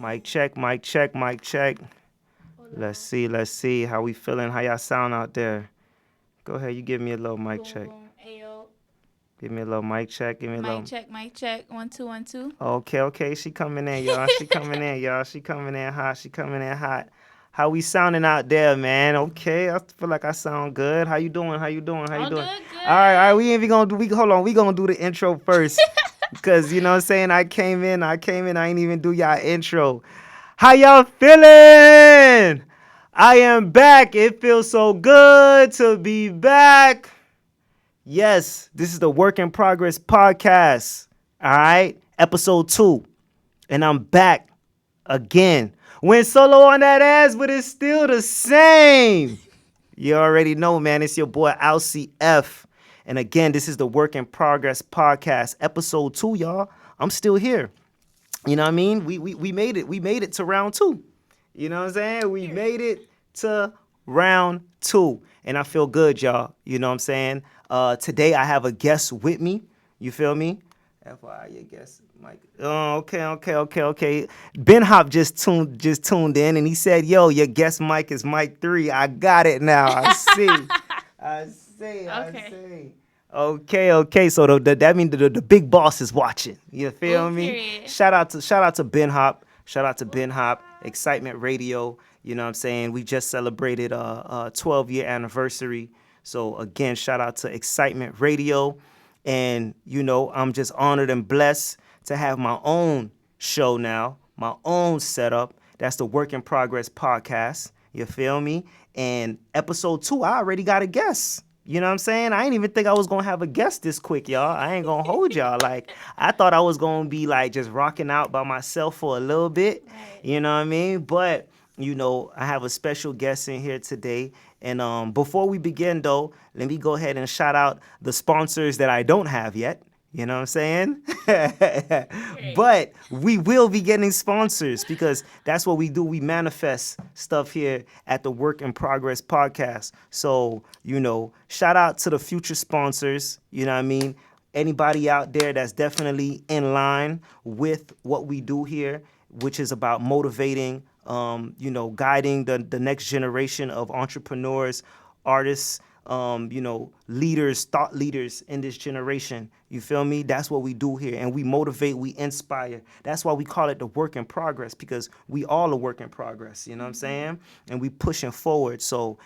Mic check, mic check, mic check. Hola. Let's see. How we feeling? How y'all sound out there? Go ahead, you give me a little mic Boom, check. boom. Ayo. Give me a little mic check. Give me a Mic little. check, mic check. 1 2 1 2. Okay. She coming in, y'all. She coming in, y'all. She coming in hot. She coming in hot. How we sounding out there, man? Okay, I feel like I sound good. How you doing? How you doing? How you Oh, doing? good, All right. good. We ain't even gonna do. We hold on. We gonna do the intro first, cause you know what I'm saying. I came in. I ain't even do y'all intro. How y'all feeling? I am back. It feels so good to be back. Yes, this is the Work in Progress podcast. All right, episode 2. And I'm back again. Went solo on that ass, but it's still the same. You already know, man. It's your boy LCF. And again, this is the Work in Progress podcast, episode 2, y'all. I'm still here. You know what I mean? We made it. We made it to round 2. You know what I'm saying? We Period. made it to round 2. And I feel good, y'all. You know what I'm saying? Today I have a guest with me. You feel me? FYI, your guest, Mike. Oh, okay. Ben Hop just tuned in and he said, "Yo, your guest Mike is Mike 3. I got it now. I see. I see. I Okay. see." Okay. So that means the big boss is watching. You Ooh, feel me? period. Shout out to Ben Hop. Shout out to What's Ben Hop. up? Excitement Radio. You know what I'm saying? We just celebrated a 12-year anniversary. So again, shout out to Excitement Radio. And I'm just honored and blessed to have my own show now, my own setup. That's the Work in Progress podcast. You feel me? And episode 2, I already got a guest. You know what I'm saying? I didn't even think I was gonna have a guest this quick, y'all. I ain't gonna hold y'all. Like, I thought I was gonna be like just rocking out by myself for a little bit. Right. You know what I mean? But I have a special guest in here today. And before we begin, though, let me go ahead and shout out the sponsors that I don't have yet. You know what I'm saying? Period. But we will be getting sponsors because that's what we do. We manifest stuff here at the Work in Progress podcast. So, shout out to the future sponsors. You know what I mean? Anybody out there that's definitely in line with what we do here, which is about motivating, guiding the next generation of entrepreneurs, artists, leaders, thought leaders in this generation. You feel me? That's what we do here. And we motivate, we inspire. That's why we call it the work in progress, because we all a work in progress. You know what I'm Mm-hmm. saying? And we pushing forward. So,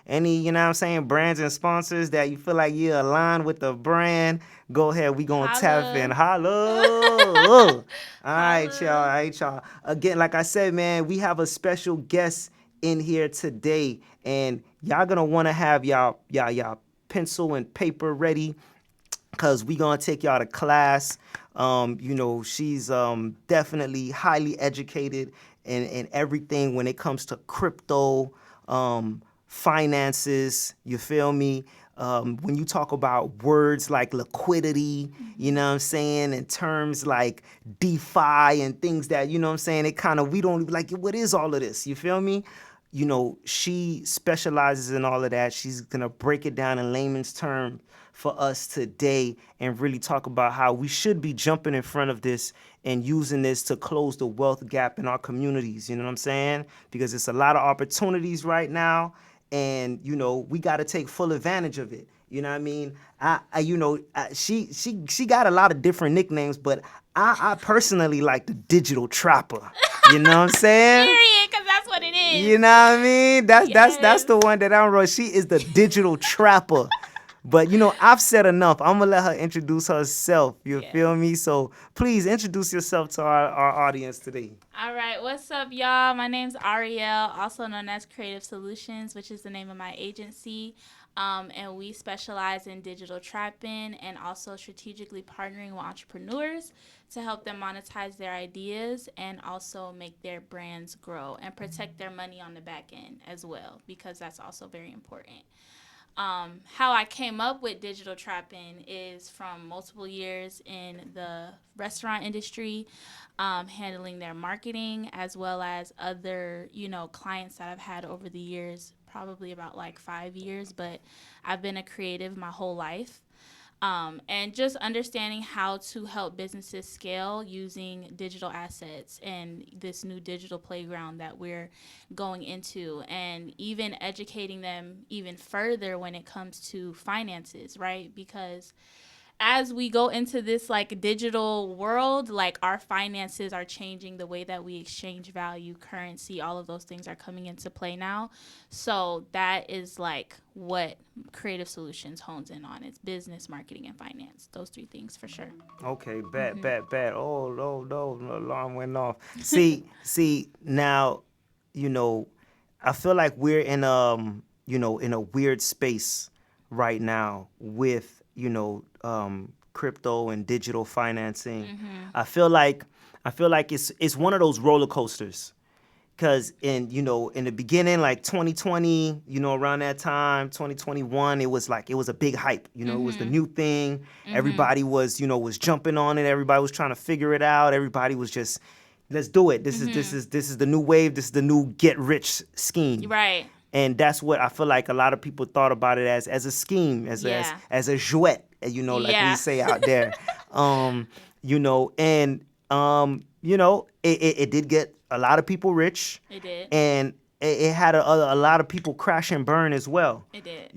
any, what I'm saying, brands and sponsors that you feel like you align with the brand, go ahead. We gonna tap in. Holla. Holla. All right, y'all. All Holla. right, y'all. Again, like I said, man, we have a special guest in here today, and y'all gonna want to have y'all pencil and paper ready, cause we gonna take y'all to class. She's definitely highly educated in everything when it comes to crypto, finances. You feel me? When you talk about words like liquidity, you Mm-hmm. know what I'm saying, and terms like DeFi and things that, you know what I'm saying, it kind of, we don't like, what is all of this? You feel me? She specializes in all of that. She's going to break it down in layman's terms for us today and really talk about how we should be jumping in front of this and using this to close the wealth gap in our communities. You know what I'm saying? Because it's a lot of opportunities right now, and we got to take full advantage of it. You know what I mean? She got a lot of different nicknames, but I personally like the digital trapper. You know what I'm saying? Period, because that's what it You is. know what I mean? That's Yes. the one that I'm She is the digital trapper. But I've said enough. I'm gonna let her introduce herself. You feel Yes. me? So please introduce yourself to our audience today. All right, what's up, y'all? My name's Arielle, also known as Creative Solutions, which is the name of my agency. And we specialize in digital trapping and also strategically partnering with entrepreneurs to help them monetize their ideas and also make their brands grow and protect their money on the back end as well, because that's also very important. How I came up with digital trapping is from multiple years in the restaurant industry, handling their marketing as well as other, clients that I've had over the years, probably about like 5 years, but I've been a creative my whole life. And just understanding how to help businesses scale using digital assets and this new digital playground that we're going into, and even educating them even further when it comes to finances, right? Because as we go into this like digital world, like our finances are changing, the way that we exchange value, currency, all of those things are coming into play now. So that is like what Creative Solutions hones in on. It's business, marketing, and finance. Those three things for sure. Okay, bad. Oh, no, no, the alarm went off. See, now, you know, I feel like we're in in a weird space right now with, crypto and digital financing. I feel like it's one of those roller coasters. Cause in the beginning, like 2020, around that time, 2021, it was a big hype. It was the new thing. Everybody was jumping on it. Everybody was trying to figure it out. Everybody was just, let's do it. This is the new wave. This is the new get rich scheme. Right. And that's what I feel like a lot of people thought about it as a scheme, Yeah. as a jouet, like we Yeah. say out there. And it did get a lot of people rich, It did. and it had a lot of people crash and burn as well. It did.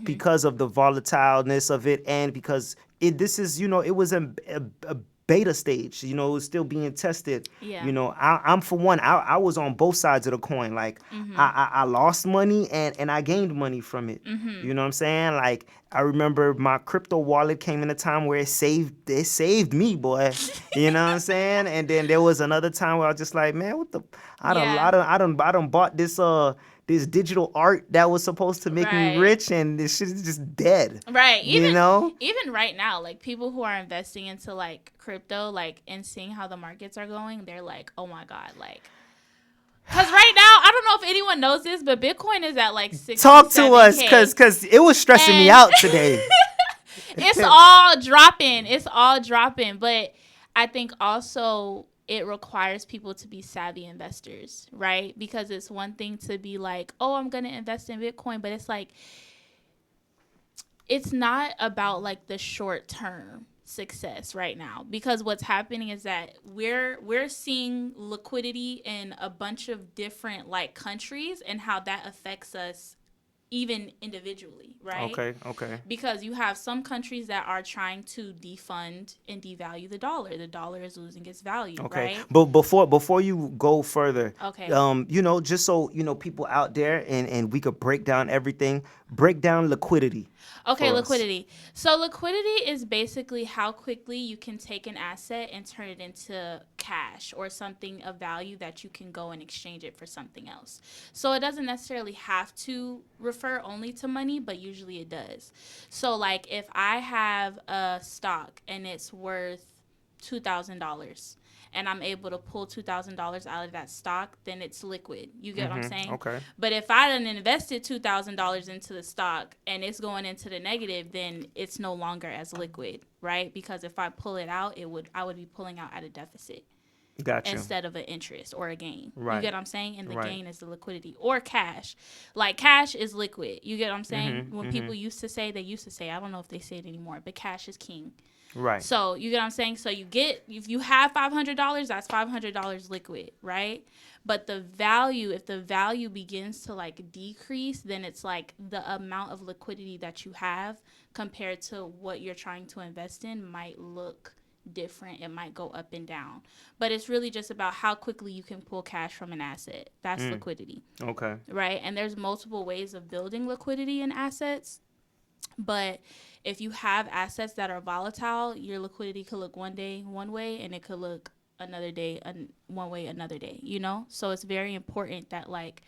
Because of the volatileness of it, and because this is, it was a beta stage. It was still being tested. Yeah. I'm for one. I was on both sides of the coin. Like I lost money and I gained money from it. You know what I'm saying? Like I remember my crypto wallet came in a time where it saved me, boy. You know what I'm saying? And then there was another time where I was just like, man, what the Yeah. I done bought this digital art that was supposed to make me Right. rich, and this shit is just dead. Right. You know? Even right now, like people who are investing into like crypto, like and seeing how the markets are going, they're like, oh my God, like because right now, I don't know if anyone knows this, but Bitcoin is at like Talk to us, 67K. cause it was stressing me And out today. it's all dropping. It's all dropping. But I think also it requires people to be savvy investors, right? Because it's one thing to be like, oh, I'm going to invest in Bitcoin, but it's like, it's not about like the short term success right now, because what's happening is that we're seeing liquidity in a bunch of different like countries and how that affects us even individually, right? Okay. Because you have some countries that are trying to defund and devalue the dollar. The dollar is losing its value, Okay, right? but before you go further, Okay. just so people out there, and we could break down everything, break down liquidity Okay, for us. liquidity. So liquidity is basically how quickly you can take an asset and turn it into cash or something of value that you can go and exchange it for something else. So it doesn't necessarily have to refer only to money, but usually it does. So like if I have a stock and it's worth $2,000 and I'm able to pull $2,000 out of that stock, then it's liquid. You get what I'm saying? Okay. But if I done invested $2,000 into the stock and it's going into the negative, then it's no longer as liquid, right? Because if I pull it out, I would be pulling out at a deficit Got you. instead of an interest or a gain. You Right. get what I'm saying? And the Right. gain is the liquidity or cash. Like cash is liquid. You get what I'm saying? When people used to say, I don't know if they say it anymore, but cash is king. Right. So you get what I'm saying? So if you have $500, that's $500 liquid, right? But if the value begins to like decrease, then it's like the amount of liquidity that you have compared to what you're trying to invest in might look different. It might go up and down. But it's really just about how quickly you can pull cash from an asset. That's liquidity, Okay. right? And there's multiple ways of building liquidity in assets. But if you have assets that are volatile, your liquidity could look one day one way and it could look another day one way another day, you know? So it's very important that like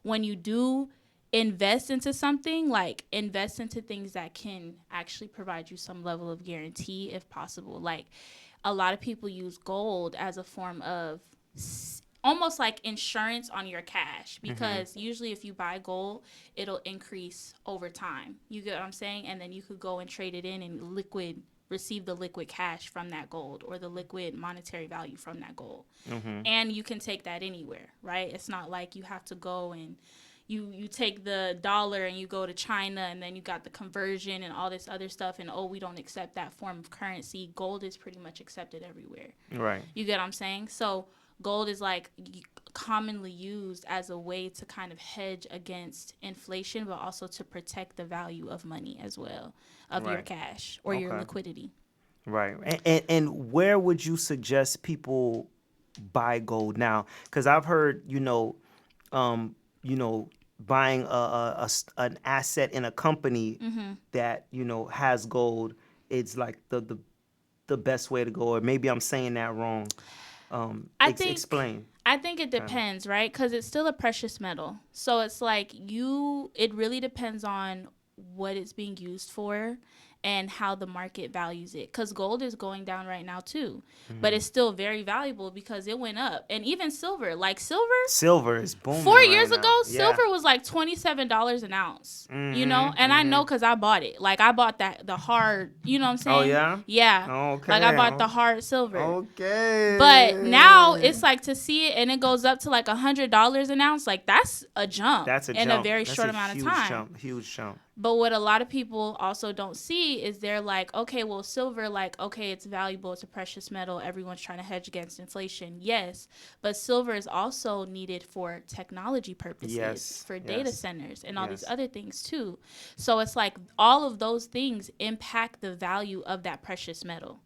when you do invest into something, like invest into things that can actually provide you some level of guarantee if possible. Like a lot of people use gold as a form of almost like insurance on your cash, because usually if you buy gold, it'll increase over time. You get what I'm saying? And then you could go and trade it in and receive the liquid cash from that gold or the liquid monetary value from that gold. And you can take that anywhere, right? It's not like you have to go and you take the dollar and you go to China, and then you got the conversion and all this other stuff, and oh, we don't accept that form of currency. Gold is pretty much accepted everywhere. Right. You get what I'm saying? So gold is like commonly used as a way to kind of hedge against inflation, but also to protect the value of money as well, of your Right. cash or your Okay. liquidity. Right. And where would you suggest people buy gold now? Because I've heard, um, you know, buying an asset in a company that has gold, it's like the best way to go. Or maybe I'm saying that wrong. I think Explain. I think it Kind of. depends, right? Because it's still a precious metal. So it's like it really depends on what it's being used for and how the market values it. Because gold is going down right now too, but it's still very valuable because it went up. And even silver, like silver, Silver is four booming right years now. ago, Yeah. silver was like $27 an ounce. Mm-hmm. And I know Mm-hmm. because I bought it. Like I bought the hard. You know what I'm Oh saying? yeah. Yeah. Like I Okay. bought the hard silver. But now Okay. it's like to see it and it goes up to like $100 an ounce. Like that's a jump That's a in a jump. very That's short a amount of huge time. jump. Huge jump. But what a lot of people also don't see is they're like, okay, well, silver, like, okay, it's valuable. It's a precious metal. Everyone's trying to hedge against inflation. Yes. But silver is also needed for technology purposes, Yes. for data Yes. centers, and all these Yes. other things too. So it's like all of those things impact the value of that precious metal.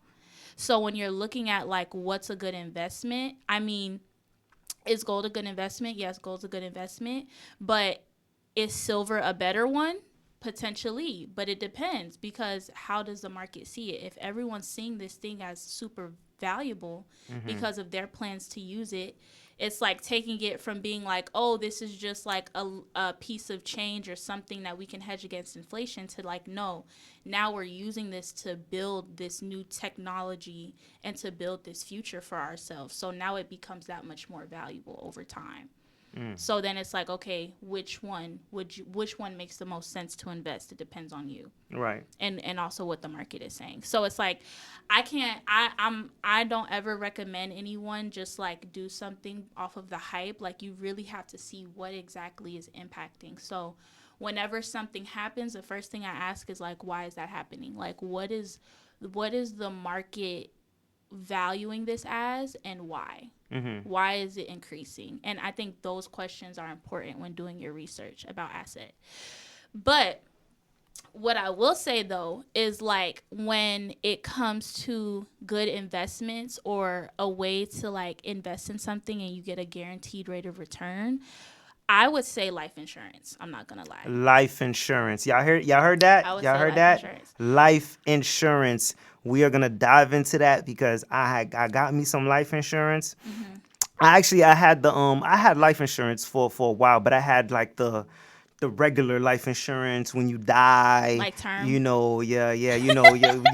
So when you're looking at like what's a good investment, I mean, is gold a good investment? Yes, gold's a good investment. But is silver a better one? Potentially, but it depends because how does the market see it? If everyone's seeing this thing as super valuable because of their plans to use it, it's like taking it from being like, oh, this is just like a piece of change or something that we can hedge against inflation to like, no, now we're using this to build this new technology and to build this future for ourselves. So now it becomes that much more valuable over time. So then it's like, okay, which one makes the most sense to invest? It depends on you. Right. And also what the market is saying. So it's like I don't ever recommend anyone just like do something off of the hype. Like you really have to see what exactly is impacting. So whenever something happens, the first thing I ask is like, why is that happening? Like what is the market valuing this as and why? Why is it increasing? And I think those questions are important when doing your research about asset. But what I will say though is like when it comes to good investments or a way to like invest in something and you get a guaranteed rate of return, I would say life insurance. I'm not gonna lie. Life insurance. Y'all heard that? I would Y'all say heard life that? insurance. Life insurance. We are gonna dive into that because I got me some life insurance. I had life insurance for a while, but I had like the regular life insurance when you die. Like term. You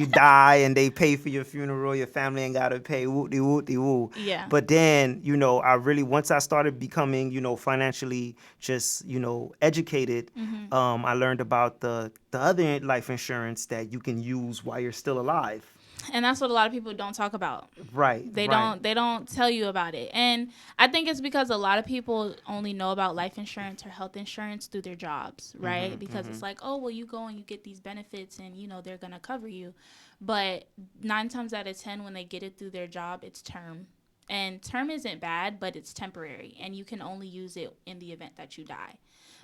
die and they pay for your funeral. Your family ain't gotta pay. Woo de woo de woo. Yeah. But then I really once I started becoming financially just educated, I learned about the other life insurance that you can use while you're still alive. And that's what a lot of people don't talk about. Right. They Right. don't tell you about it. And I think it's because a lot of people only know about life insurance or health insurance through their jobs, right? Because it's like, oh, well, you go and you get these benefits and they're going to cover you. But 9 times out of 10 when they get it through their job, it's term. And term isn't bad, but it's temporary and you can only use it in the event that you die.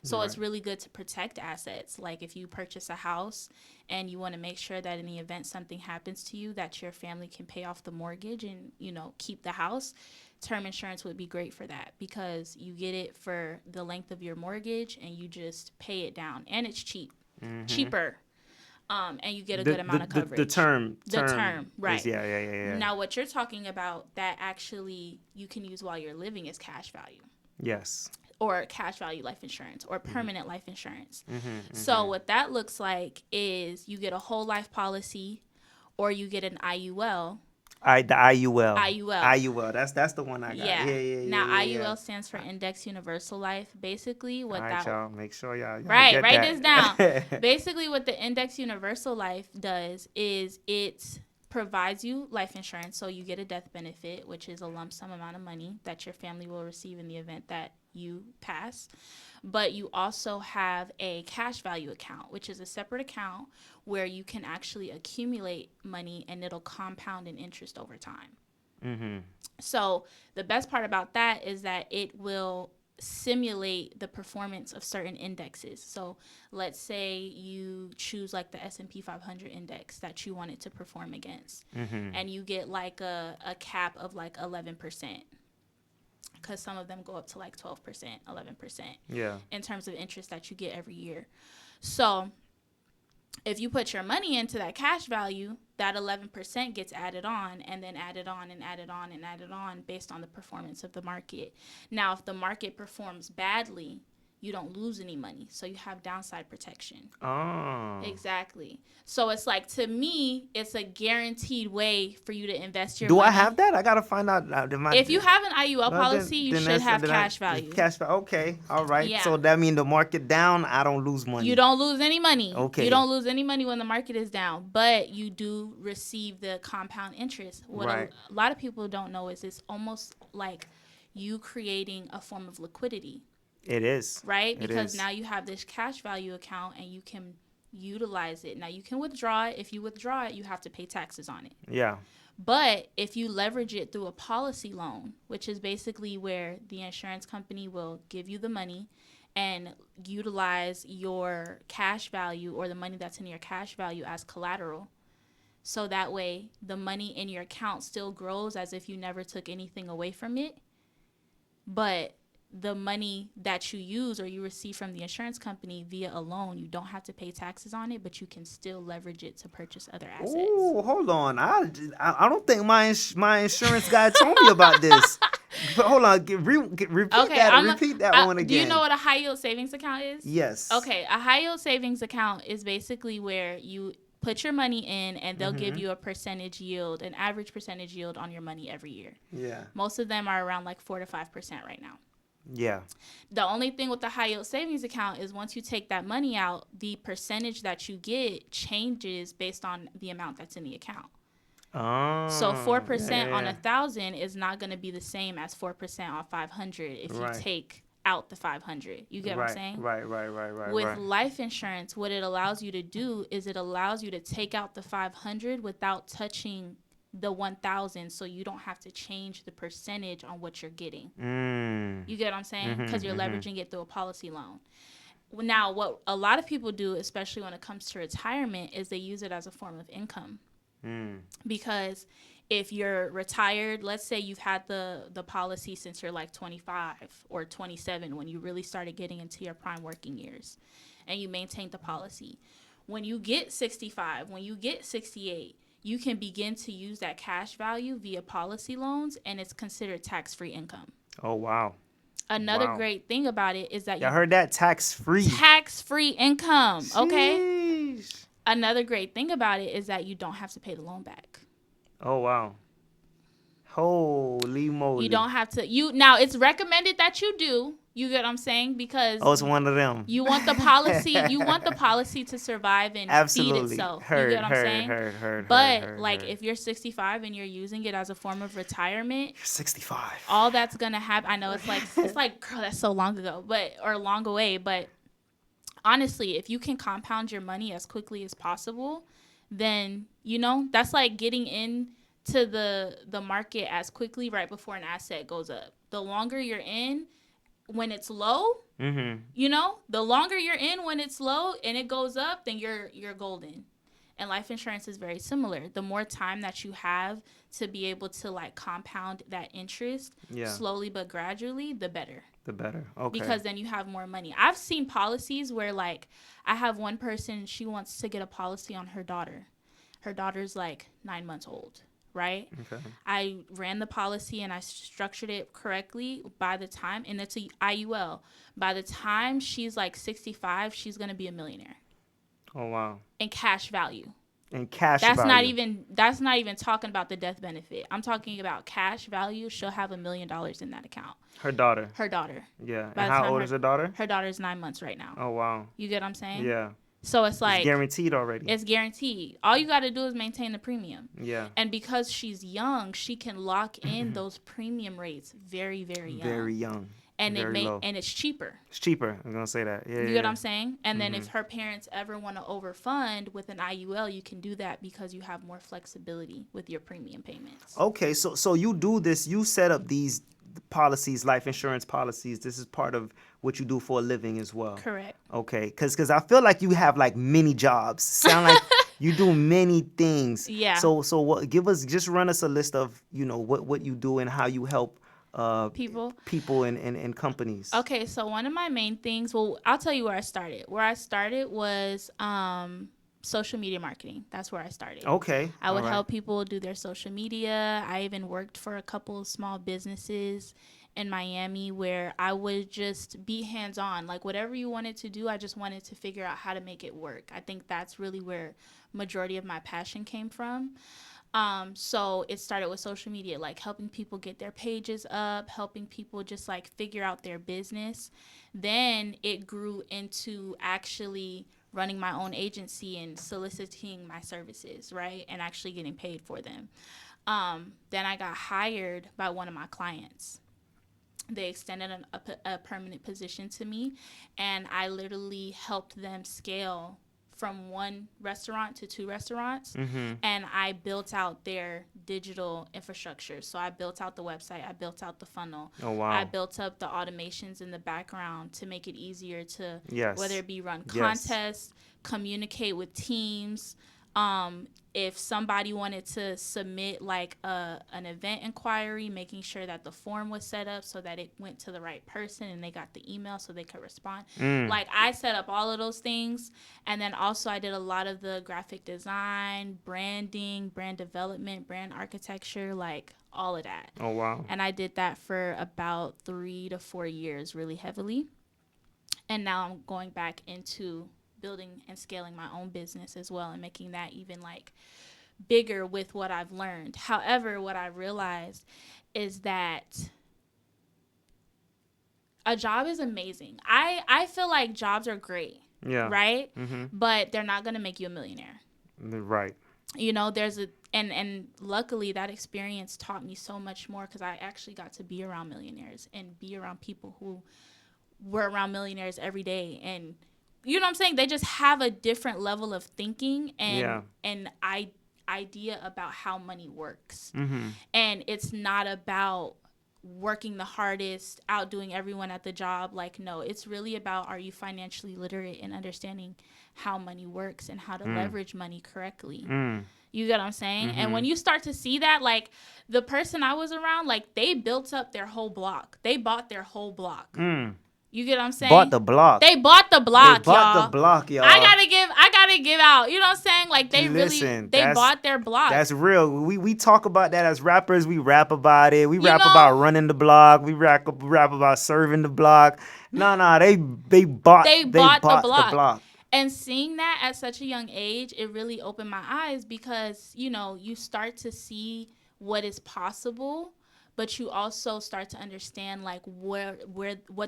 So it's really good to protect assets. Like if you purchase a house and you want to make sure that in the event something happens to you, that your family can pay off the mortgage and, keep the house, term insurance would be great for that because you get it for the length of your mortgage and you just pay it down. And it's cheaper. And you get a good amount of coverage. The term, right. Yeah. Now, what you're talking about that actually you can use while you're living is cash value. Yes. Or cash value life insurance or permanent life insurance. So what that looks like is you get a whole life policy or you get an IUL. The IUL. IUL. IUL. That's the one I got. Yeah. Now Yeah. IUL stands for Index Universal Life. Basically, what All right, that y'all. Make sure y'all right. get Write that. this down. Basically, what the Index Universal Life does is it provides you life insurance, so you get a death benefit, which is a lump sum amount of money that your family will receive in the event that you pass. But you also have a cash value account, which is a separate account where you can actually accumulate money and it'll compound in interest over time. Mm-hmm. So the best part about that is that it will simulate the performance of certain indexes. So let's say you choose like the S&P 500 index that you want it to perform against, and you get like a cap of like 11%, because some of them go up to like 12%, 11% Yeah. in terms of interest that you get every year. So if you put your money into that cash value, that 11% gets added on and then added on and added on and added on based on the performance of the market. Now, if the market performs badly, you don't lose any money. So you have downside protection. Oh. Exactly. So it's like, to me, it's a guaranteed way for you to invest your Do money. I have that? I gotta find out. If you have an IUL policy, you should have cash value. Cash value. Okay. All right. Yeah. So that means the market down, I don't lose money. You don't lose any money. Okay. You don't lose any money when the market is down, but you do receive the compound interest. What Right. a lot of people don't know is it's almost like you creating a form of liquidity, It is. right? It Because is. now you have this cash value account and you can utilize it. Now you can withdraw it. If you withdraw it, you have to pay taxes on it. Yeah. But if you leverage it through a policy loan, which is basically where the insurance company will give you the money and utilize your cash value or the money that's in your cash value as collateral. So that way the money in your account still grows as if you never took anything away from it. But the money that you use or you receive from the insurance company via a loan, you don't have to pay taxes on it, but you can still leverage it to purchase other assets. Ooh, hold on. I don't think my insurance guy told me about this. Hold on. Repeat that one again. Do you know what a high yield savings account is? Yes. Okay, a high yield savings account is basically where you put your money in and they'll give you a percentage yield, an average percentage yield on your money every year. Yeah. Most of them are around like 4 to 5% right now. Yeah. The only thing with the high yield savings account is once you take that money out, the percentage that you get changes based on the amount that's in the account. Oh. So 4% on 1,000 is not going to be the same as 4% on 500 if you take out the 500. You get what I'm saying? Right. With life insurance, what it allows you to do is it allows you to take out the 500 without touching the 1,000, so you don't have to change the percentage on what you're getting. You get what I'm saying? Because you're leveraging it through a policy loan. Now, what a lot of people do, especially when it comes to retirement, is they use it as a form of income. Because if you're retired, let's say you've had the policy since you're like 25 or 27 when you really started getting into your prime working years, and you maintained the policy. When you get 65, when you get 68, you can begin to use that cash value via policy loans, and it's considered tax-free income. Oh, wow. Another great thing about it is that you heard that? Tax-free. Tax-free income, okay? Sheesh. Another great thing about it is that you don't have to pay the loan back. Oh, wow. Holy moly. You don't have to. Now, it's recommended that you do. You get what I'm saying? Because it's one of them. You want the policy to survive and feed itself. You get what I'm saying? But if you're 65 and you're using it as a form of retirement, you're 65. All that's gonna happen. I know it's like girl, that's so long ago, or long away. But honestly, if you can compound your money as quickly as possible, then that's like getting into the market as quickly right before an asset goes up. The longer you're in when it's low, the longer you're in when it's low and it goes up, then you're golden. And life insurance is very similar. The more time that you have to be able to like compound that interest slowly but gradually, the better. The better. Okay. Because then you have more money. I've seen policies where like I have one person, she wants to get a policy on her daughter. Her daughter's like 9 months old. Right? Okay. I ran the policy and I structured it correctly by the time, and it's a IUL. By the time she's like 65, she's going to be a millionaire. Oh, wow. In cash value. That's not even talking about the death benefit. I'm talking about cash value. She'll have $1 million in that account. Her daughter. Her daughter. Yeah. And how old is her daughter? Her daughter's 9 months right now. Oh, wow. You get what I'm saying? Yeah. So it's It's like guaranteed already. it's guaranteed. All you got to do is maintain the premium. Yeah. And because she's young, she can lock in those premium rates very, very young. Very young. And very low. and it's cheaper. It's cheaper. I'm gonna say that. Yeah. You yeah. get what I'm saying? And then if her parents ever want to overfund with an IUL, you can do that because you have more flexibility with your premium payments. Okay, so you do this. You set up these policies, life insurance policies. This is part of what you do for a living as well. Correct. Okay, because I feel like you have like many jobs. Sound like you do many things. Yeah. So what? Just run us a list of what you do and how you help people and companies. Okay, so one of my main things, well, I'll tell you where I started. Where I started was social media marketing. That's where I started. Okay. I would help people do their social media. I even worked for a couple of small businesses in Miami where I would just be hands-on. Like whatever you wanted to do, I just wanted to figure out how to make it work. I think that's really where majority of my passion came from. So it started with social media, like helping people get their pages up, helping people just like figure out their business. Then it grew into actually running my own agency and soliciting my services, right? And actually getting paid for them. Then I got hired by one of my clients. They extended a permanent position to me, and I literally helped them scale from one restaurant to 2 restaurants, and I built out their digital infrastructure. So I built out the website, I built out the funnel. Oh, wow. I built up the automations in the background to make it easier to, whether it be run contests, communicate with teams. If somebody wanted to submit like an event inquiry, making sure that the form was set up so that it went to the right person and they got the email so they could respond. Like I set up all of those things. And then also I did a lot of the graphic design, branding, brand development, brand architecture, like all of that. Oh, wow. And I did that for about 3 to 4 years really heavily. And now I'm going back into building and scaling my own business as well and making that even like bigger with what I've learned. However, what I realized is that a job is amazing. I feel like jobs are great. Yeah. Right? But they're not going to make you a millionaire. Right. You know, there's and luckily that experience taught me so much more because I actually got to be around millionaires and be around people who were around millionaires every day. And you know what I'm saying? They just have a different level of thinking and idea about how money works. And it's not about working the hardest, outdoing everyone at the job. Like, no, it's really about, are you financially literate and understanding how money works and how to leverage money correctly? You get what I'm saying? And when you start to see that, like the person I was around, like they built up their whole block. They bought their whole block. You get what I'm saying? Bought the block. They bought the block, y'all. They bought y'all. the block, y'all. I gotta give out. You know what I'm saying? Like they bought their block. That's real. We talk about that as rappers. We rap about it. We rap about running the block. We rap about serving the block. No, they bought the block. And seeing that at such a young age, it really opened my eyes because, you know, you start to see what is possible, but you also start to understand like what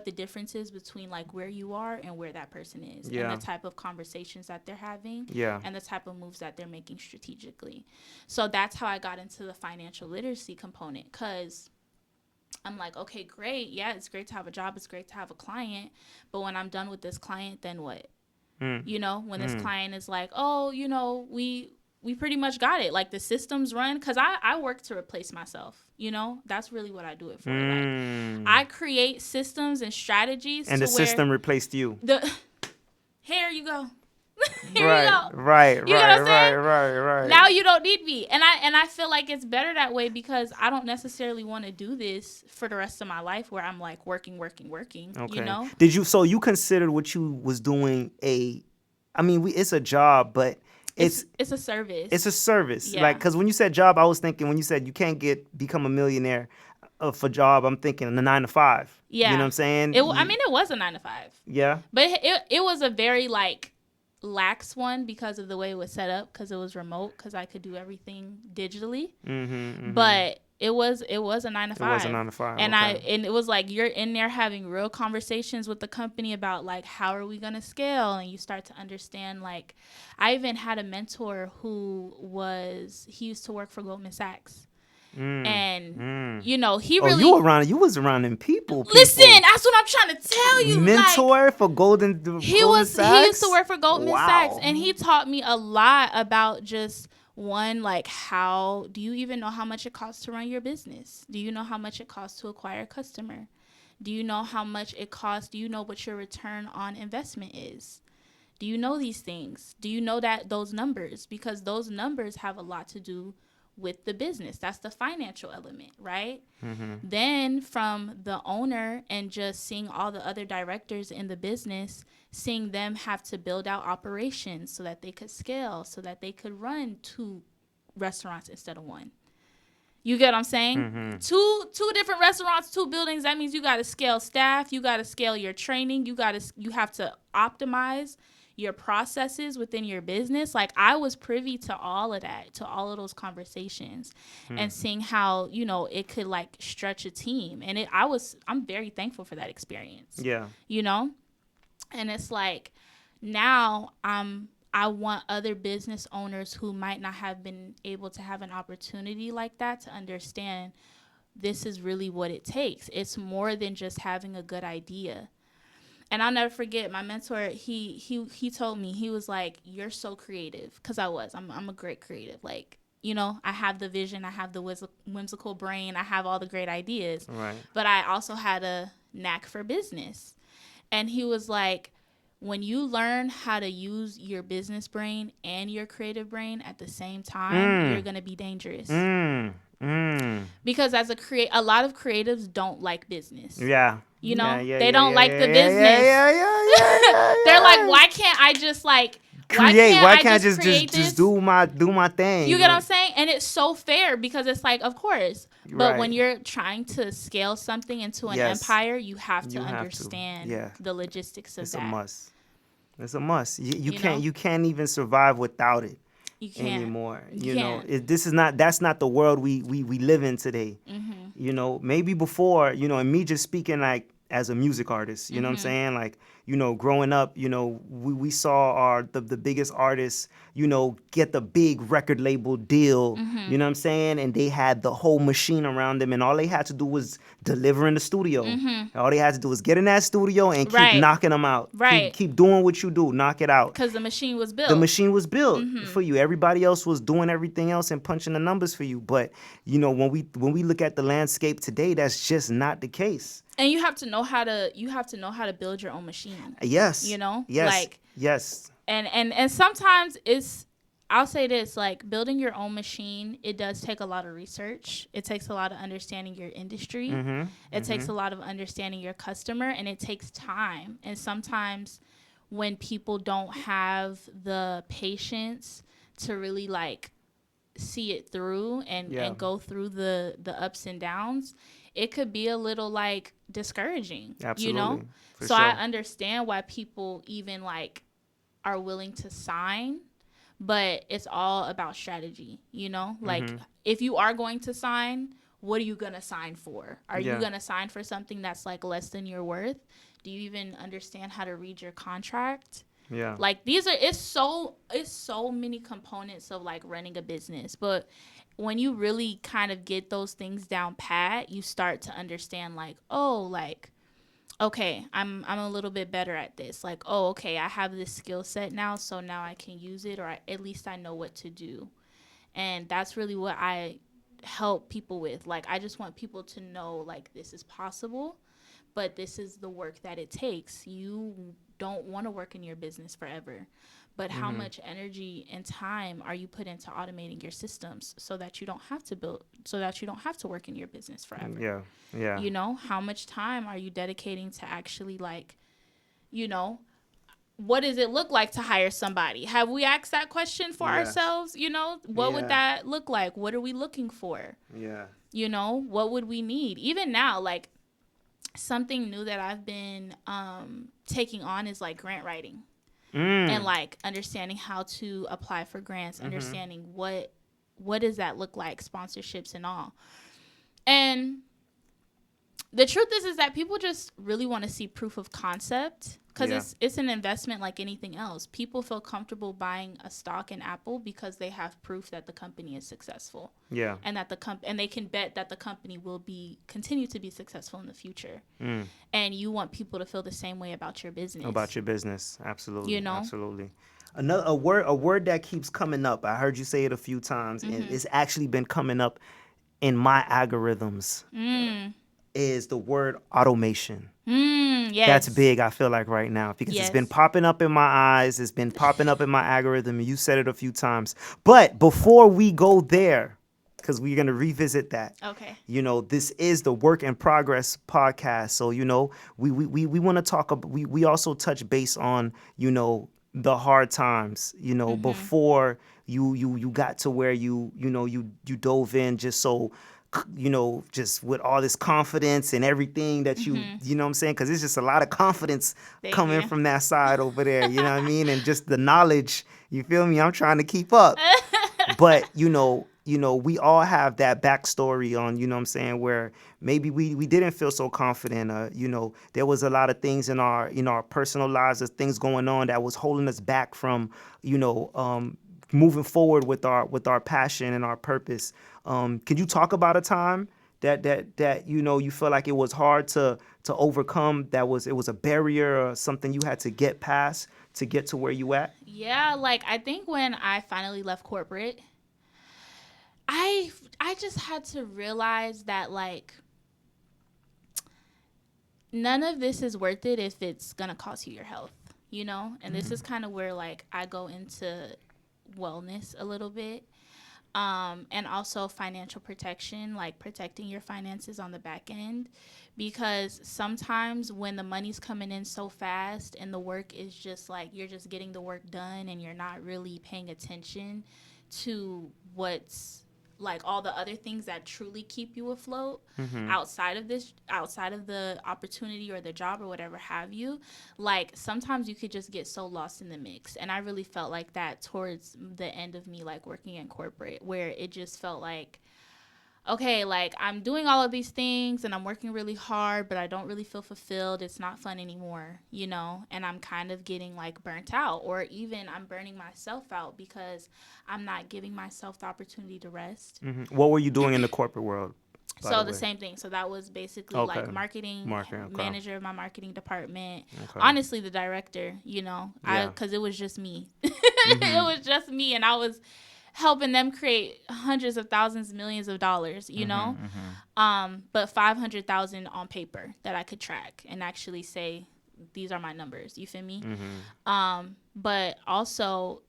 the difference is between like where you are and where that person is and the type of conversations that they're having and the type of moves that they're making strategically. So that's how I got into the financial literacy component, because I'm like, okay, great. Yeah, it's great to have a job. It's great to have a client. But when I'm done with this client, then what? You know, when this client is like, oh, you know, we pretty much got it. Like the systems run, because I work to replace myself. You know, that's really what I do it for. Like I create systems and strategies. And the system replaced you. Here you go. Right. Now you don't need me. And I feel like it's better that way because I don't necessarily want to do this for the rest of my life where I'm like working. Okay. You know? So you considered what you was doing it's a job, but it's a service. It's a service. Yeah. Like, because when you said job, I was thinking when you said you can't become a millionaire for job, I'm thinking the 9 to 5. Yeah. You know what I'm saying? It was a 9 to 5. Yeah. But it was a very like lax one because of the way it was set up, because it was remote, because I could do everything digitally. But It was a nine to It was a five, 9 to 5. and Okay. it was like you're in there having real conversations with the company about like how are we gonna scale, and you start to understand like I even had a mentor he used to work for Goldman Sachs, Mm. and Mm. he Oh, really you was around them people, listen. people. That's what I'm trying to tell you. Like Mentor for Golden he used to Sachs. work for Goldman Sachs, Wow. and he taught me a lot about just one, like, how do you even know how much it costs to run your business? Do you know how much it costs to acquire a customer? Do you know how much it costs? Do you know what your return on investment is? Do you know these things? Do you know that those numbers? Because those numbers have a lot to do with the business. That's the financial element, right? Mm-hmm. Then from the owner and just seeing all the other directors in the business, seeing them have to build out operations so that they could scale, so that they could run two restaurants instead of one. You get what I'm saying? Mm-hmm. Two different restaurants, two buildings. That means you got to scale staff. You got to scale your training. You have to optimize your processes within your business. Like I was privy to all of that, to all of those conversations, and seeing how it could like stretch a team. And I'm very thankful for that experience. Yeah. You know, and it's like now I want other business owners who might not have been able to have an opportunity like that to understand this is really what it takes. It's more than just having a good idea. And I'll never forget my mentor. He told me, he was like, "You're so creative," because I'm a great creative. Like I have the vision, I have the whimsical brain, I have all the great ideas, Right. but I also had a knack for business. And he was like, when you learn how to use your business brain and your creative brain at the same time, you're going to be dangerous. Mm. Mm. Because a lot of creatives don't like business. Yeah. Yeah. Yeah. They Yeah. don't Yeah. like the Yeah. Yeah. business. Yeah. Yeah. Yeah. They're like, Yeah. why can't I just Create. Why can't I just create just this? do my thing? You get what I'm saying? And it's so fair because it's like, of course. But when Right. you're trying to scale something into an Yes. empire, you have to You have to. understand Yeah. the logistics of It's a that. must. It's a must. You know? You can't even survive without it You can't. anymore. You can't. That's not the world we live in today. Mm-hmm. Maybe before, and me just speaking like as a music artist, you know what I'm saying? Like, growing up, we saw the biggest artists, get the big record label deal, you know what I'm saying? And they had the whole machine around them, and all they had to do was deliver in the studio. All they had to do was get in that studio and keep Right. knocking them out. Right. Keep doing what you do, knock it out. Because the machine was built. The machine was built for you. Everybody else was doing everything else and punching the numbers for you. But when we look at the landscape today, that's just not the case. And you have to know how to build your own machine. Yes. Yes. Like yes. and sometimes I'll say this, like building your own machine, it does take a lot of research. It takes a lot of understanding your industry. It takes a lot of understanding your customer, and it takes time. And sometimes when people don't have the patience to really like see it through and go through the ups and downs, it could be a little like discouraging. Absolutely. For So sure. I understand why people even like are willing to sign, but it's all about strategy. Like if you are going to sign, what are you going to sign for? Are you going to sign for something that's like less than your worth? Do you even understand how to read your contract? Yeah. Like it's so many components of like running a business, but when you really kind of get those things down pat, you start to understand like, oh, like, okay, I'm a little bit better at this. Like, oh, okay, I have this skill set now, so now I can use it, or at least I know what to do. And that's really what I help people with. Like, I just want people to know like this is possible, but this is the work that it takes. You don't want to work in your business forever, but how much energy and time are you put into automating your systems so that you don't have to work in your business forever? Yeah. Yeah. How much time are you dedicating to actually like, what does it look like to hire somebody? Have we asked that question for ourselves? What would that look like? What are we looking for? Yeah. What would we need? Even now, like, something new that I've been taking on is like grant writing and like understanding how to apply for grants, understanding what does that look like, sponsorships and all. And the truth is that people just really want to see proof of concept, because Yeah. it's an investment like anything else. People feel comfortable buying a stock in Apple because they have proof that the company is successful, Yeah. and that and they can bet that the company will continue to be successful in the future. Mm. And you want people to feel the same way about your About business. your business. You Absolutely. know? Absolutely. Another a word that keeps coming up. I heard you say it a few times, and it's actually been coming up in my algorithms. Mm. Is the word automation. That's Yes. big, I feel like, right now, because it's been Yes. popping up in my eyes. It's been popping up in my algorithm. And you said it a few times. But before we go there, because we're going to revisit that, Okay. this is the Work in Progress podcast. So, we want to talk about, we also touch base on, the hard times, before you got to where you dove in just so just with all this confidence and everything that you know what I'm saying? Because it's just a lot of confidence Thank coming you. from that side over there, you know what I mean? And just the knowledge, you feel me? I'm trying to keep up. But, we all have that backstory on, you know what I'm saying, where maybe we didn't feel so confident. There was a lot of things in our personal lives, there's things going on that was holding us back from, moving forward with our passion and our purpose. Could you talk about a time that you feel like it was hard to overcome? It was a barrier or something you had to get past to get to where you at? Yeah, like I think when I finally left corporate, I I just had to realize that like none of this is worth it if it's gonna cost you your health, you know? And this is kind of where like I go into wellness a little bit. And also financial protection, like protecting your finances on the back end. Because sometimes when the money's coming in so fast and the work is just like you're just getting the work done and you're not really paying attention to what's like all the other things that truly keep you afloat outside of the opportunity or the job or whatever have you, like sometimes you could just get so lost in the mix. And I really felt like that towards the end of me like working in corporate, where it just felt like, okay, like I'm doing all of these things and I'm working really hard, but I don't really feel fulfilled. It's not fun anymore, you know? And I'm kind of getting like burnt out, or even I'm burning myself out because I'm not giving myself the opportunity to rest. What were you doing in the corporate world, by So the the way? same thing. So that was basically Okay. like marketing, Marketing. Okay. manager of my marketing department. Okay. Honestly, the director, you know, Yeah. because it was just me. It was just me, and I was helping them create hundreds of thousands, millions of dollars, you know, but 500,000 on paper that I could track and actually say, these are my numbers. You feel me? But also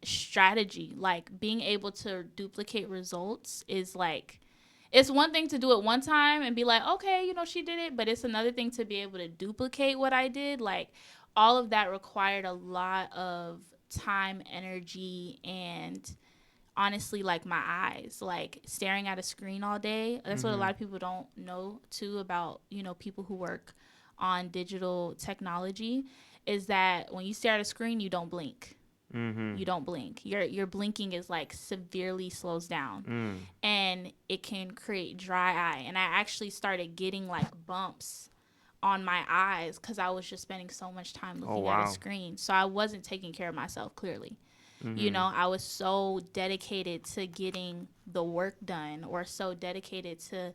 strategy, like being able to duplicate results is like, it's one thing to do it one time and be like, okay, you know, she did it, but it's another thing to be able to duplicate what I did. Like all of that required a lot of time, energy, and honestly like my eyes, like staring at a screen all day. That's what a lot of people don't know too about, you know, people who work on digital technology, is that when you stare at a screen you don't blink. You don't blink. Your blinking is like severely slows down, and it can create dry eye. And I actually started getting like bumps on my eyes because I was just spending so much time Oh, looking at a wow. screen. So I wasn't taking care of myself clearly. You know, I was so dedicated to getting the work done, or so dedicated to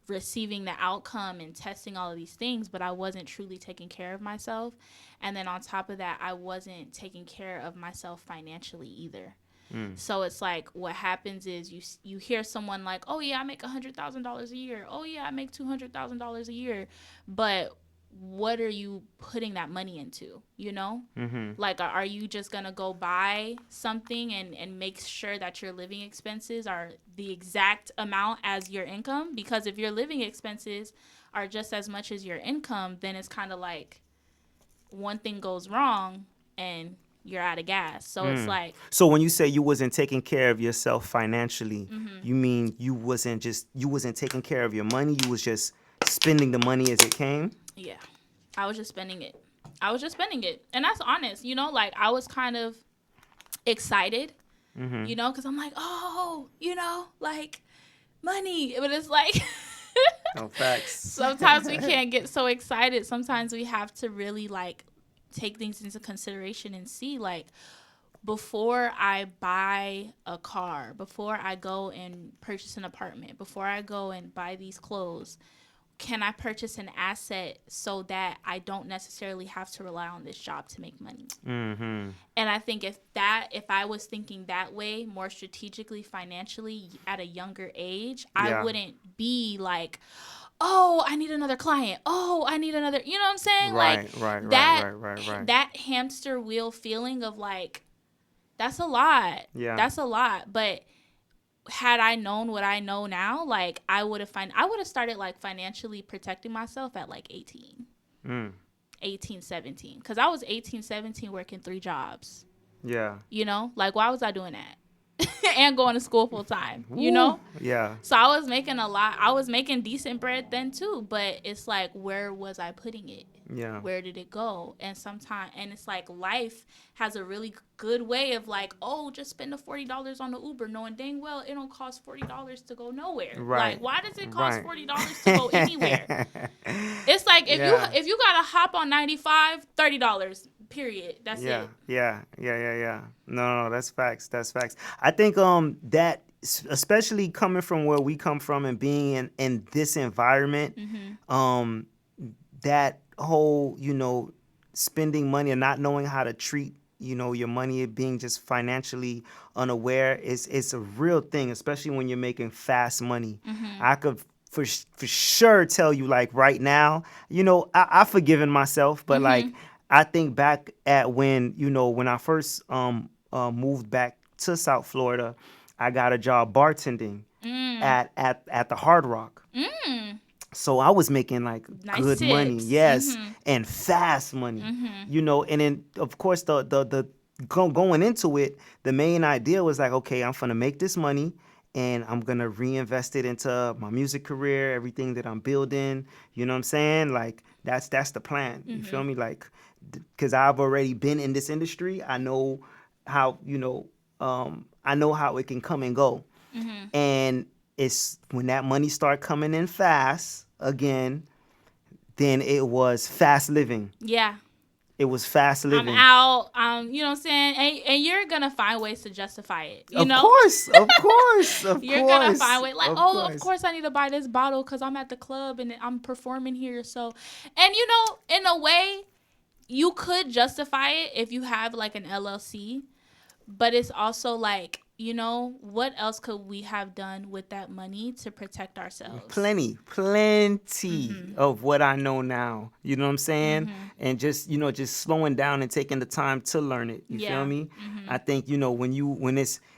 receiving the outcome and testing all of these things, but I wasn't truly taking care of myself. And then on top of that, I wasn't taking care of myself financially either. So it's like what happens is you hear someone like, oh yeah, I make $100,000 a year. Oh yeah, I make $200,000 a year. But what are you putting that money into? You know, like are you just gonna go buy something and make sure that your living expenses are the exact amount as your income? Because if your living expenses are just as much as your income, then it's kind of like one thing goes wrong and you're out of gas. So it's like, So when you say you wasn't taking care of yourself financially, you mean you wasn't taking care of your money, you was just spending the money as it came? yeah, I was just spending it. I was just spending it. And that's honest, you know, like I was kind of excited, you know, because I'm like, oh, you know, like money. But it's like, No facts. Sometimes we can't get so excited. Sometimes we have to really like take things into consideration and see like before I buy a car, before I go and purchase an apartment, before I go and buy these clothes, can I purchase an asset so that I don't necessarily have to rely on this job to make money? Mm-hmm. And I think if I was thinking that way, more strategically, financially at a younger age, I Yeah. wouldn't be like, oh, I need another client. Oh, I need another. You know what I'm saying? Like Right, right, right, that right, right, right. that hamster wheel feeling of like that's a lot. Yeah. That's a lot. But had I known what I know now, like I would have started like financially protecting myself at like Mm. 18, 17. Cuz I was 18, 17 working 3 jobs. Yeah. You know? Like why was I doing that? And going to school full time, you Woo. know? Yeah. So I was making a lot. I was making decent bread then too, but it's like where was I putting it? Yeah. Where did it go? And sometimes and it's like life has a really good way of like, oh, just spend the $40 on the Uber knowing dang well it don't cost $40 to go nowhere. Like Right. why does it cost Right. $40 to go anywhere? It's like Yeah. if you got to hop on 95, $30, period. That's Yeah, it. yeah. No, that's facts. That's facts. I think that especially coming from where we come from and being in this environment, Mhm. um that whole, spending money and not knowing how to treat, your money, being just financially unaware is a real thing, especially when you're making fast money. Mhm. I could for sure tell you like right now, I've forgiven myself, but like Mhm. I think back at when, when I first moved back to South Florida, I got a job bartending Mm. at the Hard Rock. Mm. So I was making like Nice good money, tips. yes, Mhm. and fast money, Mhm. and then of course the going into it, the main idea was like, okay, I'm gonna make this money and I'm gonna reinvest it into my music career, everything that I'm building. You know what I'm saying? Like that's the plan. You feel Mhm. me? Like, because I've already been in this industry, I know how I know how it can come and go, Mhm. and it's when that money start coming in fast again, then it was fast living. Yeah. It was fast I'm living. out. You know what I'm saying? And you're gonna find ways to justify it. You Of know? course, of course, of You're gonna find course, ways like, of oh, of course. course I need to buy this bottle because I'm at the club and I'm performing here. So, and you know, in a way, you could justify it if you have like an LLC, but it's also like, you know, what else could we have done with that money to protect ourselves? Plenty Mhm. of what I know now. You know what I'm saying? Mhm. And just slowing down and taking the time to learn it. You feel Yeah. me? I Mhm. think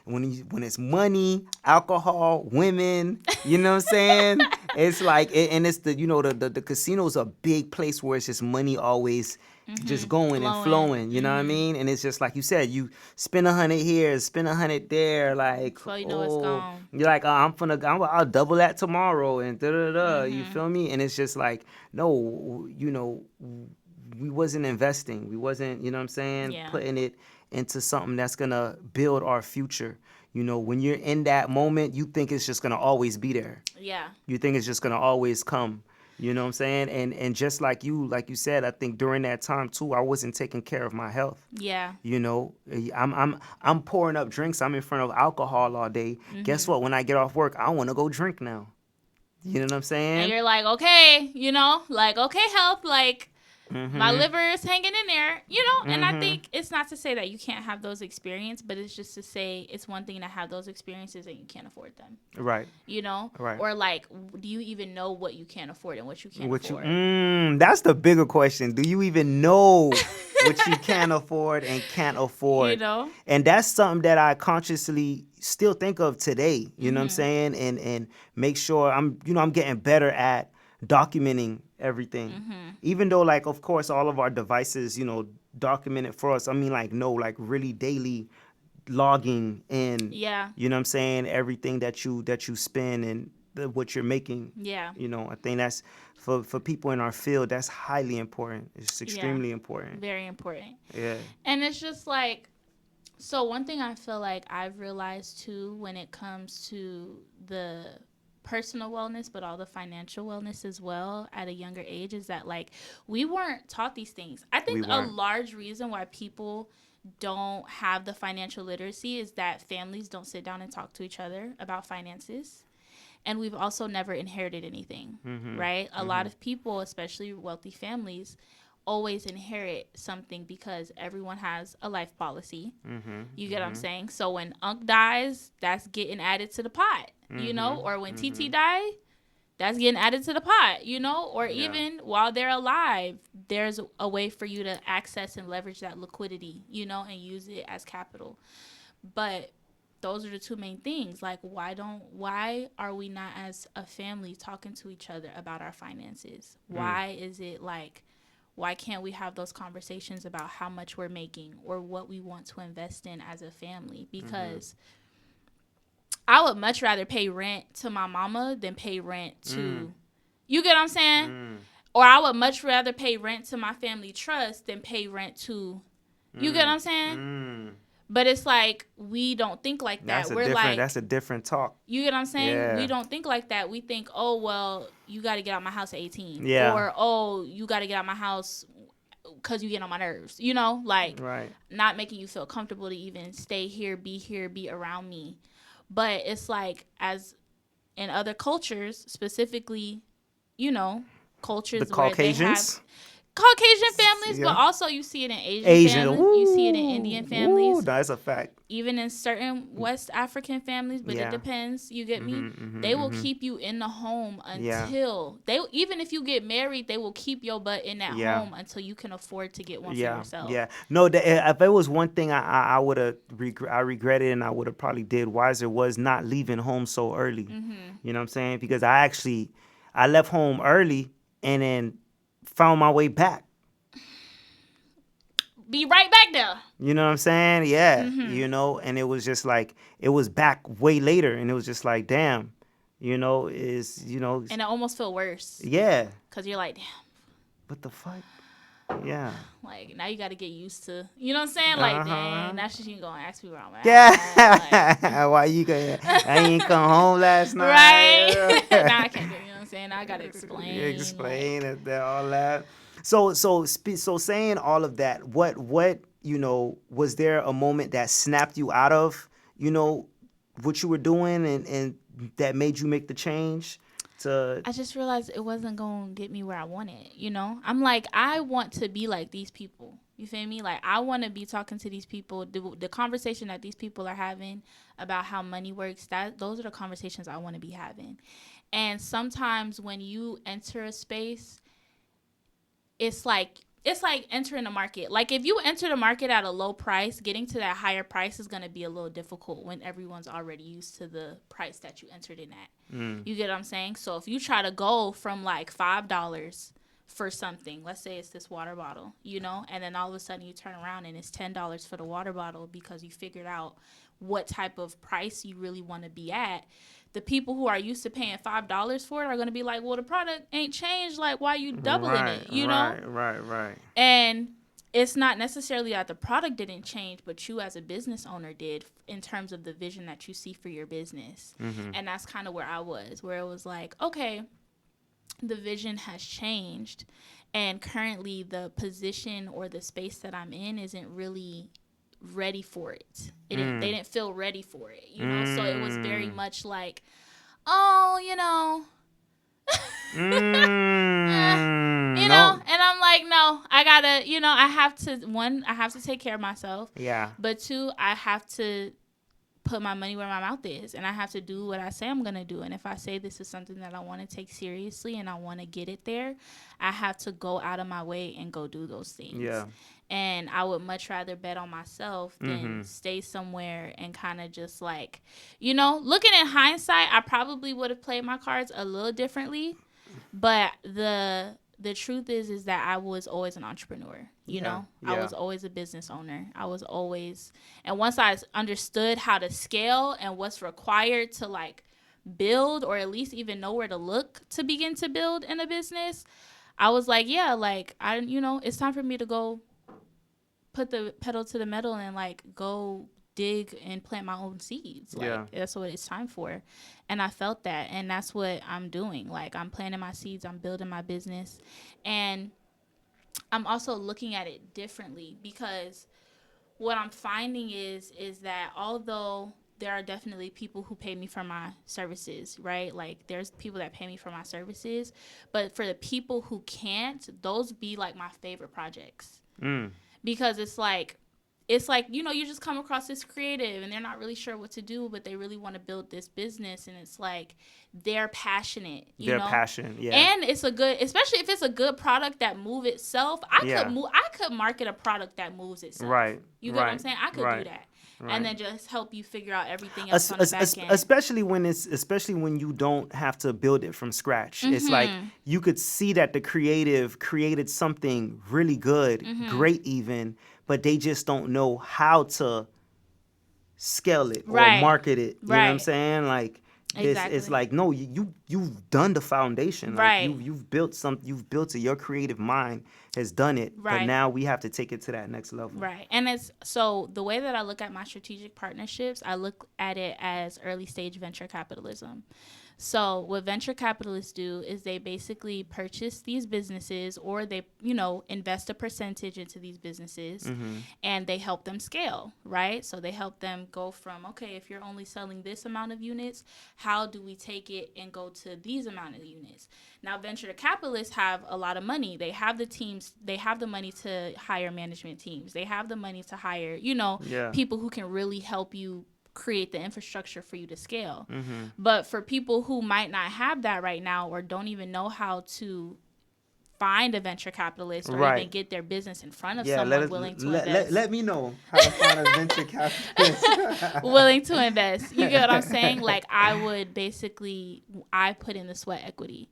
when it's money, alcohol, women. You know what I'm saying? It's like and it's the casino's a big place where it's just money always just Mhm. going and Flowing. flowing, you know what I Mhm. mean? And it's just like you said, you spend 100 here, spend 100 there, like, Before you know it's oh, gone. you're like, oh, I'll double that tomorrow, and da da da. You Mhm. feel me? And it's just like, no, we wasn't investing, we wasn't, you know what I'm saying, Yeah. putting it into something that's gonna build our future. When you're in that moment, you think it's just gonna always be there. Yeah. You think it's just gonna always come. You know what I'm saying? And just like you said, I think during that time too, I wasn't taking care of my health. Yeah. I'm pouring up drinks. I'm in front of alcohol all day. Guess Mhm. what? When I get off work, I want to go drink now. You know what I'm And saying? you're like, okay, you know, like, okay, health, like, my Mhm. liver is hanging in there, you know. And I Mhm. think it's not to say that you can't have those experiences, but it's just to say it's one thing to have those experiences and you can't afford them, Right. you know. Right. Or like, do you even know what you can afford and what you can't What you afford? that's the bigger question. Do you even know what you can afford and can't You afford? know. And that's something that I consciously still think of today, you know what I'm Mhm. saying? And make sure I'm getting better at documenting everything. Mhm. Even though like of course all of our devices, document it for us. I mean like no, like really daily logging in, Yeah. you know what I'm saying, everything that you spend and what you're making. Yeah. I think that's for people in our field, that's highly important. It's Yeah. extremely important. Very important. Yeah. And it's just like, so one thing I feel like I've realized too when it comes to the personal wellness, but all the financial wellness as well at a younger age is that like we weren't taught these things. I We think a weren't. large reason why people don't have the financial literacy is that families don't sit down and talk to each other about finances. And we've also never inherited anything, Mm-hmm. right? A lot Mm-hmm. of people, especially wealthy families, always inherit something because everyone has a life policy. Mm-hmm. You get what I'm Mm-hmm. saying? So when Unc dies, that's getting added to the pot, you Mm-hmm. know? Or when Mm-hmm. TT die, that's getting added to the pot, you know? Or Yeah. even while they're alive, there's a way for you to access and leverage that liquidity, you know, and use it as capital. But those are the two main things. Like why are we not as a family talking to each other about our finances? Mm. Why is it like why can't we have those conversations about how much we're making or what we want to invest in as a family? Mm-hmm. Because I would much rather pay rent to my mama than pay rent Mm. to you get what I'm saying? Mm. Or I would much rather pay rent to my family trust than pay rent to you get what Mm. I'm saying? Mm. But it's like we don't think like That's that. a We're different. That's like, a different talk. you get what I'm saying? We Yeah. don't think like that. We think, oh well, you got to get out my house at 18, Yeah. or oh, you got to get out my house because you get on my nerves. You know, like Right. not making you feel comfortable to even stay here, be around me. But it's like as in other cultures, specifically, you know, The cultures where they have Caucasians. Caucasian families, but Yeah. also you see it in Asian Asian. families, you see it in Indian Ooh. Ooh. families, That's a fact. even in certain West African families, but it Yeah. depends. You get me? Mm-hmm. Mm-hmm. They will Mm-hmm. keep you in the home Yeah. until they even if you get married, they will keep your butt in that Yeah. home until you can afford to get one for Yeah, yourself. yeah. No, if it was one thing I would have I regretted and I would have probably did wiser was not leaving home so early. Mhm. You know what I'm saying? Because I left home early and then found my way back. Be right back there. You know what I'm saying? Yeah, Mhm. and it was just like it was back way later and it was just like damn, is And it almost feel worse yeah. cuz you're like, damn, What the fuck? Yeah. like now you got to get used to. You know what I'm saying? Like, Uh-huh. dang, now she's going to ask me where I'm at. Yeah. Why you going I ain't come home last Like, right? night. Now I can't do, you know what I'm saying? Now I got to explain Explain like it, that all that. So saying all of that, what was there a moment that snapped you out of what you were doing and that made you make the change to I just realized it wasn't going to get me where I wanted, you know? I'm like, I want to be like these people. You feel me? Like, I want to be talking to these people. The conversation that these people are having about how money works, those are the conversations I want to be having. And sometimes when you enter a space, it's like entering the market. Like if you enter the market at a low price, getting to that higher price is going to be a little difficult when everyone's already used to the price that you entered in at. mm, You get what I'm saying? So if you try to go from like $5 for something, let's say it's this water bottle, and then all of a sudden you turn around and it's $10 for the water bottle because you figured out what type of price you really want to be at. The people who are used to paying $5 for it are going to be like, well, the product ain't changed. Like, why you doubling right, it? right. And it's not necessarily that the product didn't change, but you as a business owner did in terms of the vision that you see for your business. Mm-hmm. And that's kind of where I was, where it was like, okay, the vision has changed. And currently, the position or the space that I'm in isn't really ready for it. They didn't feel ready for it, So it was very much like, oh, No. and I'm like, no, I gotta, I have to, one, I have to take care of myself, Yeah. but two, I have to put my money where my mouth is, and I have to do what I say I'm gonna do. And if I say this is something that I want to take seriously and I want to get it there, I have to go out of my way and go do those things. Yeah. And I would much rather bet on myself than stay somewhere and kind of just like, looking in hindsight, I probably would have played my cards a little differently. But the truth is that I was always an entrepreneur. I was always a business owner. I was always, and once I understood how to scale and what's required to like build or at least even know where to look to begin to build in a business, I was like, yeah, like it's time for me to go put the pedal to the metal and like go dig and plant my own seeds. Like Yeah. that's what it's time for. And I felt that, and that's what I'm doing. Like I'm planting my seeds, I'm building my business. And I'm also looking at it differently because what I'm finding is that although there are definitely people who pay me for my services, right? Like there's people that pay me for my services, but for the people who can't, those be like my favorite projects Mm. because it's like you just come across this creative and they're not really sure what to do, but they really want to build this business, and it's like they're passionate, Their passion. Yeah. and it's a good, especially if it's a good product that move itself. Yeah. I could market a product that moves itself. Right. You get what I'm Right. saying? I could do Right. that, and Right. then just help you figure out everything else on the back end. Especially when you don't have to build it from scratch. It's like Mm-hmm. you could see that the creative created something really good, Mm-hmm. great even, but they just don't know how to scale it or Right. market it. You know what I'm Right. saying? Like this, it's Exactly. like no, you've done the foundation. Like Right. you've built it. Your creative mind has done it, but Right. now we have to take it to that next level. Right. And it's so the way that I look at my strategic partnerships, I look at it as early stage venture capitalism. So what venture capitalists do is they basically purchase these businesses, or they, invest a percentage into these businesses, Mm-hmm. and they help them scale, right? So they help them go from, okay, if you're only selling this amount of units, how do we take it and go to these amount of units? Now venture capitalists have a lot of money. They have the teams, they have the money to hire management teams. They have the money to hire, Yeah. people who can really help you create the infrastructure for you to scale. Mm-hmm. But for people who might not have that right now, or don't even know how to find a venture capitalist, or even Right. get their business in front of Yeah, let someone us willing to let invest, me know how to find a venture capitalist. willing to invest. You get what I'm saying? Like I would basically, I put in the sweat equity.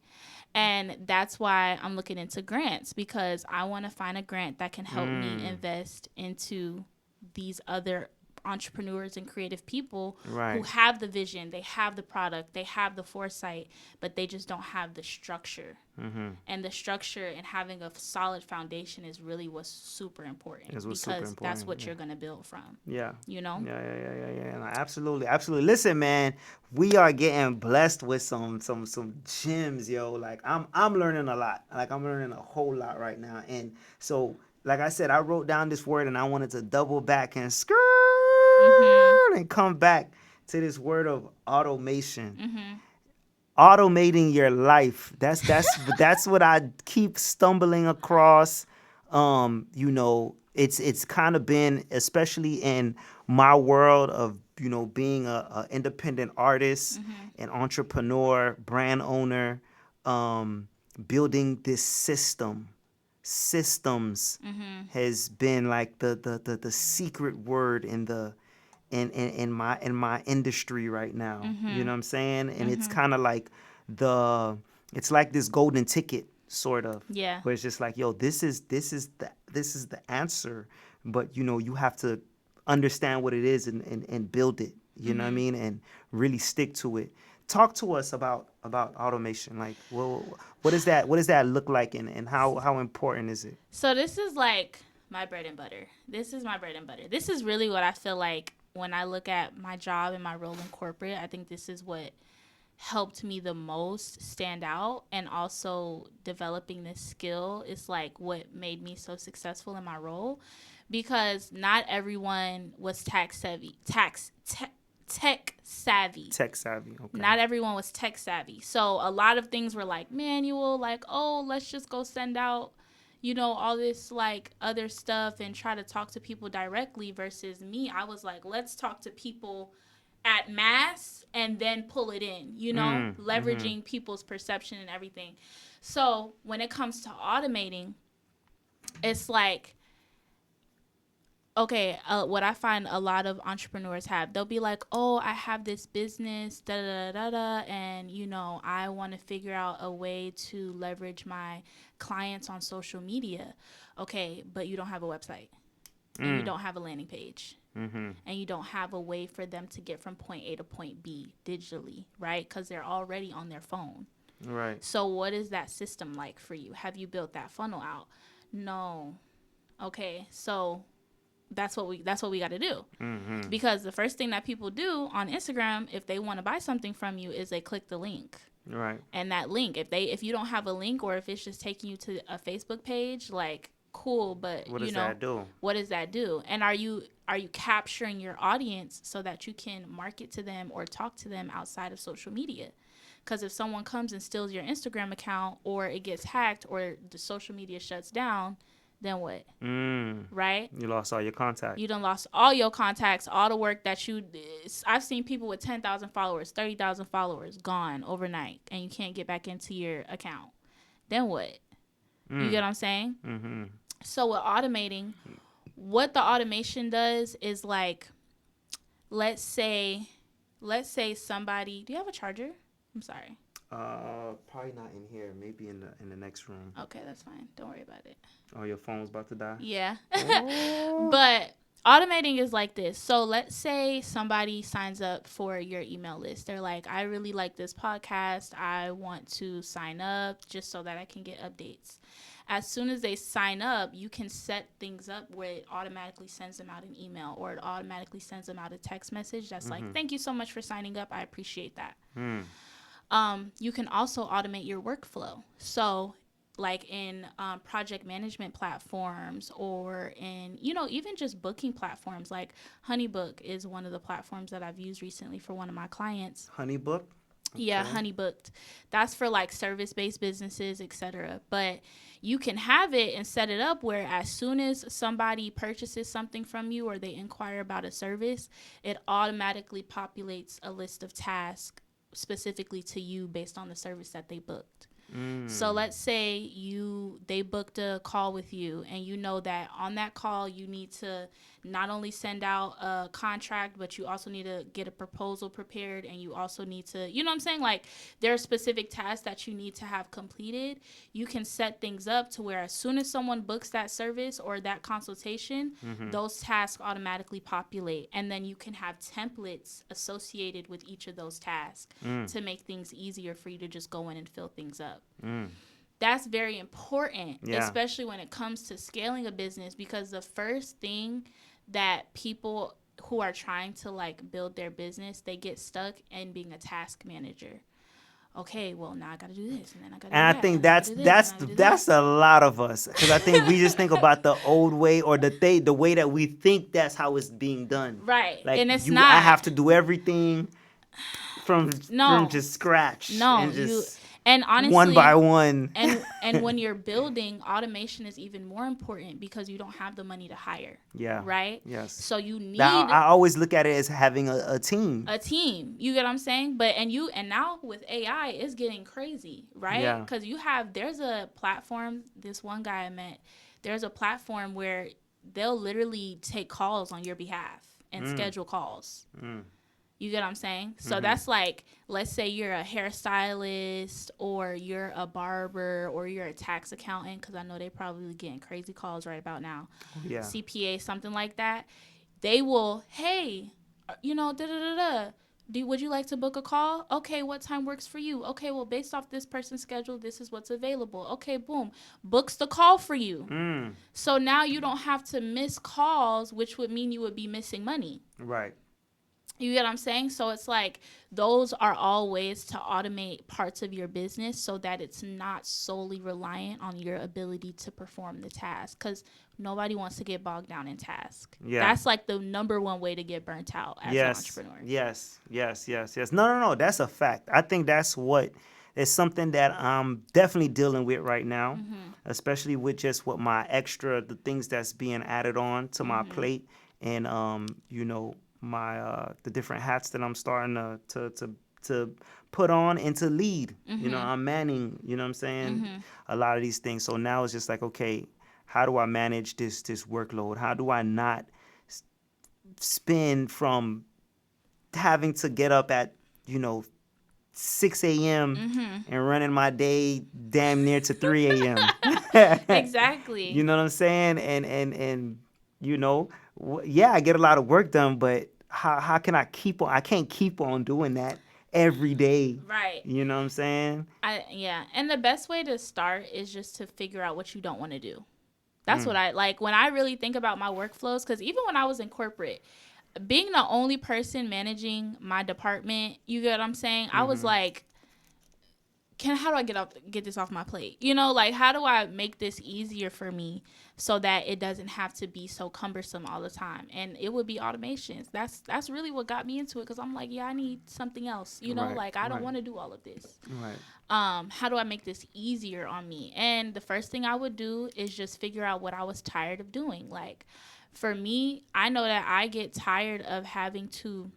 And that's why I'm looking into grants, because I want to find a grant that can help me Mm, invest into these other entrepreneurs and creative people who right. have the vision, they have the product, they have the foresight, but they just don't have the structure. Mm-hmm. And the structure and having a solid foundation is really what's super important, Is what's super because that's important. what Yeah. you're going to build from, Yeah. you know? Yeah. No, absolutely, absolutely. Listen, man, we are getting blessed with some gems, yo. Like I'm learning a lot. Like I'm learning a whole lot right now. And so, like I said, I wrote down this word and I wanted to double back and Mhm. and come back to this word of automation. Mhm. Automating your life. That's what I keep stumbling across. It's kind of been, especially in my world of being a independent artist, Mhm. an entrepreneur, brand owner, building this systems Mhm. has been like the secret word in my industry right now. You know Mhm. what I'm saying? And it's Mhm. kind of like the it's like this golden ticket sort of, Yeah. where it's just like, yo, this is the answer, but you have to understand what it is and build it. You know what I Mhm. mean? And really stick to it. Talk to us about automation. Like, well, what does that look like, and how important is it? So this is like my bread and butter. This is my bread and butter. This is really what I feel like when I look at my job and my role in corporate. I think this is what helped me the most stand out, and also developing this skill is like what made me so successful in my role, because not everyone was tech savvy. Tech savvy. Okay. Not everyone was tech savvy. So a lot of things were like manual, like, oh, let's just go send out, all this like other stuff and try to talk to people directly, versus me. I was like, let's talk to people at mass and then pull it in, Mm-hmm. leveraging people's perception and everything. So when it comes to automating, it's like, okay, what I find a lot of entrepreneurs have, they'll be like, oh, I have this business, da da da da, and I want to figure out a way to leverage my clients on social media. Okay, but you don't have a website, and you Mm. don't have a landing page, Mm-hmm. and you don't have a way for them to get from point A to point B digitally, right? Because they're already on their phone. Right. So, what is that system like for you? Have you built that funnel out? No. Okay, so that's what we got to do. Mm-hmm. Because the first thing that people do on Instagram, if they want to buy something from you, is they click the link. Right. And that link, if you don't have a link, or if it's just taking you to a Facebook page, like, cool, but What does that do? what does that do? And are you capturing your audience so that you can market to them or talk to them outside of social media? Because if someone comes and steals your Instagram account, or it gets hacked, or the social media shuts down, then what? Right? You lost all your contacts. You done lost all your contacts, all the work that I've seen people with 10,000 followers, 30,000 followers gone overnight, and you can't get back into your account. Then what? You get what I'm saying? Mm-hmm. So with automating, what the automation does is, like, let's say somebody. Do you have a charger? I'm sorry. Probably not in here. Maybe in the next room. Okay, that's fine. Don't worry about it. Oh, your phone's about to die. Yeah. Oh. But automating is like this. So let's say somebody signs up for your email list. They're like, I really like this podcast. I want to sign up just so that I can get updates. As soon as they sign up, you can set things up where it automatically sends them out an email, or it automatically sends them out a text message that's like, thank you so much for signing up. I appreciate that. You can also automate your workflow. So, like in project management platforms, or in, even just booking platforms, like HoneyBook is one of the platforms that I've used recently for one of my clients. HoneyBook? Okay. Yeah, HoneyBooked. That's for like service-based businesses, etc. But you can have it and set it up where as soon as somebody purchases something from you, or they inquire about a service, it automatically populates a list of tasks specifically to you based on the service that they booked. So let's say they booked a call with you, and you know that on that call you need to not only send out a contract, but you also need to get a proposal prepared, and you also need to, you know what I'm saying? Like, there are specific tasks that you need to have completed. You can set things up to where as soon as someone books that service or that consultation, those tasks automatically populate, and then you can have templates associated with each of those tasks to make things easier for you to just go in and fill things up. That's very important, especially when it comes to scaling a business, because the first thing that people who are trying to like build their business, they get stuck in being a task manager. Okay, well, now I got to do this, and then I got to do that. And I think that's a lot of us, because I think we just think about the old way, or the way that we think that's how it's being done. Right, like, and it's I not. have to do everything from just scratch. No, and just and honestly, one by one. and when you're building, automation is even more important because you don't have the money to hire. Yeah. Right? Yes. So you need I always look at it as having a team. A team. You get what I'm saying? But and now with AI, it's getting crazy, right? Yeah. Because there's a platform, this one guy I met, there's a platform where they'll literally take calls on your behalf and schedule calls. You get what I'm saying? So that's like, let's say you're a hairstylist, or you're a barber, or you're a tax accountant, because I know they're probably getting crazy calls right about now. Yeah. CPA, something like that. They will, hey, would you like to book a call? Okay, what time works for you? Okay, well, based off this person's schedule, this is what's available. Okay, boom. Books the call for you. So now you don't have to miss calls, which would mean you would be missing money. Right. You get what I'm saying? So it's like, those are all ways to automate parts of your business so that it's not solely reliant on your ability to perform the task, because nobody wants to get bogged down in task. Yeah. That's like the number one way to get burnt out as an entrepreneur. Yes. No. That's a fact. I think that's something that I'm definitely dealing with right now, especially with just the things that's being added on to my plate, and my the different hats that I'm starting to put on and to lead. I'm manning, you know what I'm saying, a lot of these things. So now it's just like, okay, how do I manage this workload? How do I not spend from having to get up at 6 a.m. and running my day damn near to 3 a.m. Exactly. You know what I'm saying? And I get a lot of work done, but how can I keep on? I can't keep on doing that every day. Right. You know what I'm saying? And the best way to start is just to figure out what you don't want to do. That's what I like when I really think about my workflows. Because even when I was in corporate, being the only person managing my department, you get what I'm saying? I was like, how do I get this off my plate? You know, like how do I make this easier for me so that it doesn't have to be so cumbersome all the time? And it would be automations. That's really what got me into it, because I'm like, yeah, I need something else. You know, Right. like I don't Right. want to do all of this. Right. How do I make this easier on me? And the first thing I would do is just figure out what I was tired of doing. Like for me, I know that I get tired of having to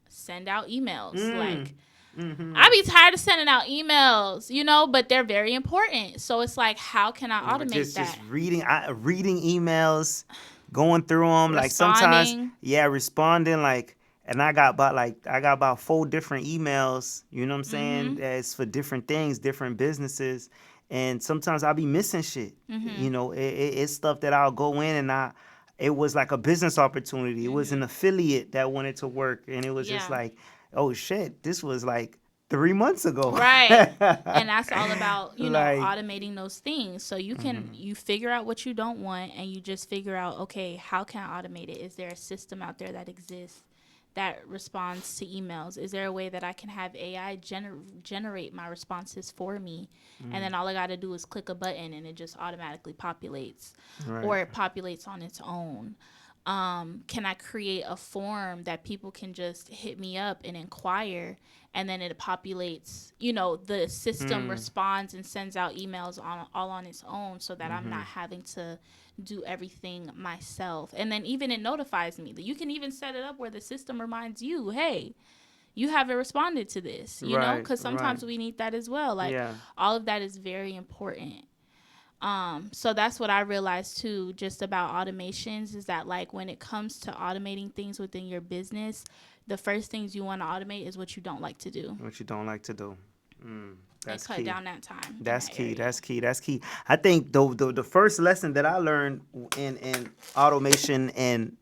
send out emails. Like I be tired of sending out emails, you know, but they're very important. So it's like, how can I automate Just that? reading emails, going through them. Like sometimes, Responding. yeah, responding. Like, and I got about 4 different emails. You know what I'm saying? That's for different things, different businesses, and sometimes I'll be missing shit. You know, it's stuff that I'll go in and it was like a business opportunity. It was an affiliate that wanted to work, and it was just Yeah. like, oh shit, this was like 3 months ago. Right. And that's all about, Like, automating those things. So you figure out what you don't want, and you just figure out, okay, how can I automate it? Is there a system out there that exists that responds to emails? Is there a way that I can have AI generate my responses for me? And then all I got to do is click a button and it just automatically populates, or right. it populates on its own. Can I create a form that people can just hit me up and inquire, and then it populates, the system responds and sends out emails all on its own, so that I'm not having to do everything myself. And then even it notifies me that you can even set it up where the system reminds you, hey, you haven't responded to this, Right, because right. sometimes we need that as well. Like Yeah. all of that is very important. So that's what I realized too, just about automations, is that like when it comes to automating things within your business, the first things you want to automate is what you don't like to do, What you don't like to do. Mm, and that's cut key. down that time in That's that key. area. That's key. That's key. I think the first lesson that I learned in automation, and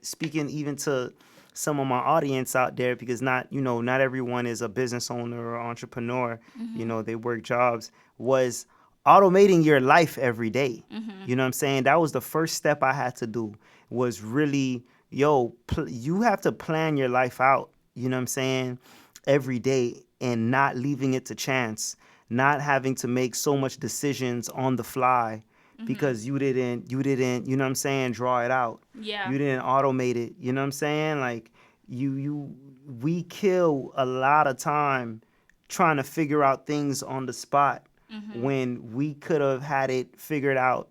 speaking even to some of my audience out there, because not everyone is a business owner or entrepreneur. They work jobs. Was automating your life every day. You know what I'm saying? That was the first step I had to do. Was really, you have to plan your life out. You know what I'm saying? Every day, and not leaving it to chance, not having to make so much decisions on the fly because you didn't, you know what I'm saying, draw it out. Yeah. You didn't automate it. You know what I'm saying? Like we kill a lot of time trying to figure out things on the spot when we could have had it figured out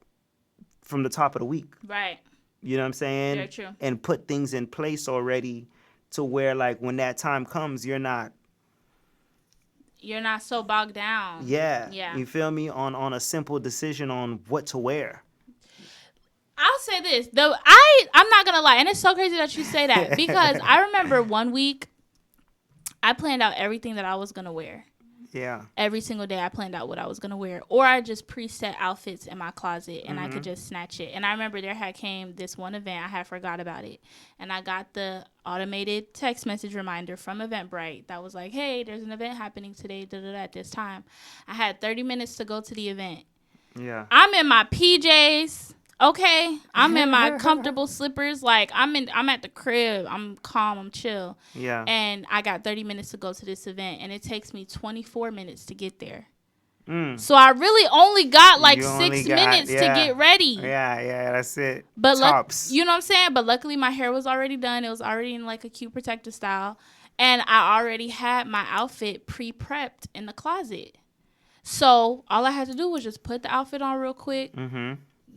from the top of the week. Right. You know what I'm Very saying? true. And put things in place already to where, like, when that time comes, You're not so bogged down. yeah, Yeah. you feel me, on a simple decision on what to wear. I'll say this though, I'm not gonna lie, and it's so crazy that you say that, because I remember one week I planned out everything that I was gonna wear. Yeah. Every single day I planned out what I was going to wear, or I just preset outfits in my closet and I could just snatch it. And I remember there had came this one event, I had forgot about it, and I got the automated text message reminder from Eventbrite that was like, hey, there's an event happening today at this time. I had 30 minutes to go to the event. Yeah. I'm in my PJs. Okay, I'm in my comfortable slippers. Like I'm at the crib. I'm calm. I'm chill. Yeah. And I got 30 minutes to go to this event, and it takes me 24 minutes to get there. Mm. So I really only got like You only 6 got, minutes to yeah. get ready. Yeah, that's it. But Tops. you know what I'm saying? But luckily my hair was already done. It was already in like a cute protective style, and I already had my outfit pre-prepped in the closet. So all I had to do was just put the outfit on real quick,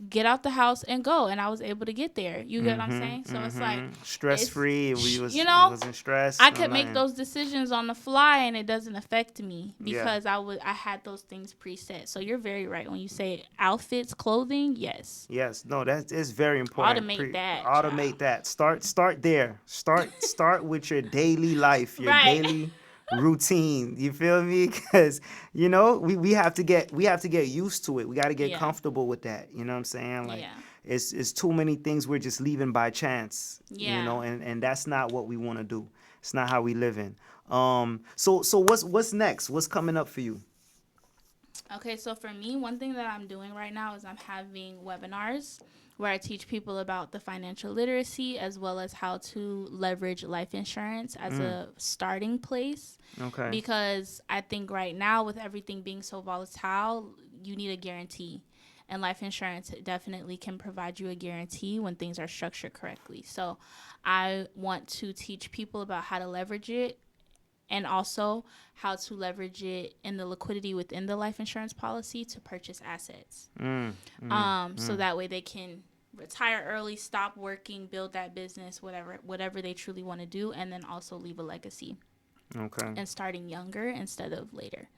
get out the house and go, and I was able to get there. You get what I'm saying? So it's like stress free. We wasn't stressed. I could make those decisions on the fly, and it doesn't affect me because Yeah. I had those things preset. So you're very right when you say outfits, clothing. Yes, Yes, no, that is very important. automate that. Automate Child. that. Start there. Start with your daily life, your Right. daily routine. You feel me? Because we have to get used to it. We got to get Yeah. comfortable with that. You know what I'm saying? Like Yeah. it's too many things we're just leaving by chance. Yeah. And that's not what we want to do. It's not how we live in. So what's next? What's coming up for you? Okay, so for me, one thing that I'm doing right now is I'm having webinars where I teach people about the financial literacy as well as how to leverage life insurance as Mm, a starting place. okay. Because I think right now, with everything being so volatile, you need a guarantee. And life insurance definitely can provide you a guarantee when things are structured correctly. So I want to teach people about how to leverage it and also how to leverage it in the liquidity within the life insurance policy to purchase assets. Mm, mm, So mm. that way they can retire early, stop working, build that business, whatever they truly want to do, and then also leave a legacy Okay. and starting younger instead of later.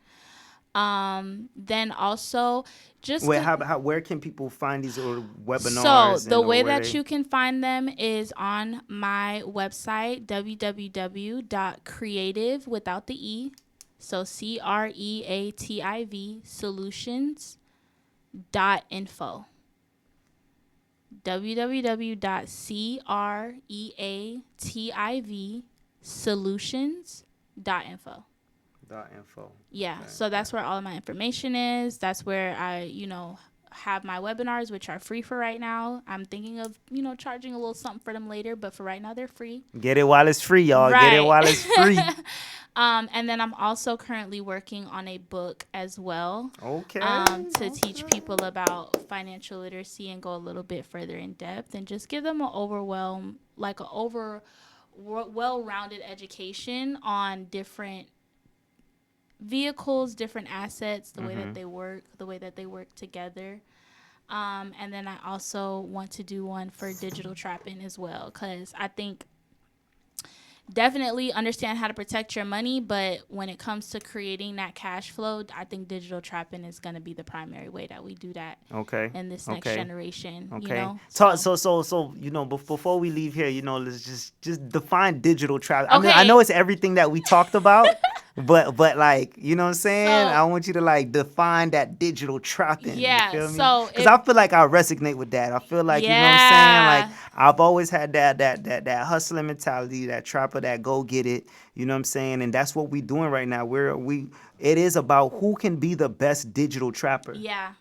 Then also just Wait, cause, how where can people find these or so webinars the and or way where that they? you can find them is on my website www.creative without the e, so creativ solutions.info. www.creativsolutions.info. .info. Yeah, Okay. so Okay. that's where all of my information is. That's where I, have my webinars, which are free for right now. I'm thinking of, charging a little something for them later, but for right now, they're free. Get it while it's free, y'all. Get it Right. while it's free. And then I'm also currently working on a book as well, Okay. to teach Okay. people about financial literacy and go a little bit further in depth and just give them well-rounded education on different vehicles, different assets, the way that Mhm. they work, the way that they work together. And then I also want to do one for digital trapping as well, because I think definitely understand how to protect your money, but when it comes to creating that cash flow, I think digital trapping is going to be the primary way that we do that Okay. in this next Okay. generation, Okay. Talk, So, so before we leave here, let's just define digital trap. I mean, I okay. know it's everything that we talked about, but like, you know what I'm saying? I So, want you to like define that digital trapping. You yeah. feel me? So, Cuz I feel like I resonate with that. I feel like, you know what I'm saying? Like yeah. I've always had that hustling mentality, that trapper, that go get it, you know what I'm saying? And that's what we doing right now. It is about who can be the best digital trapper. Yeah.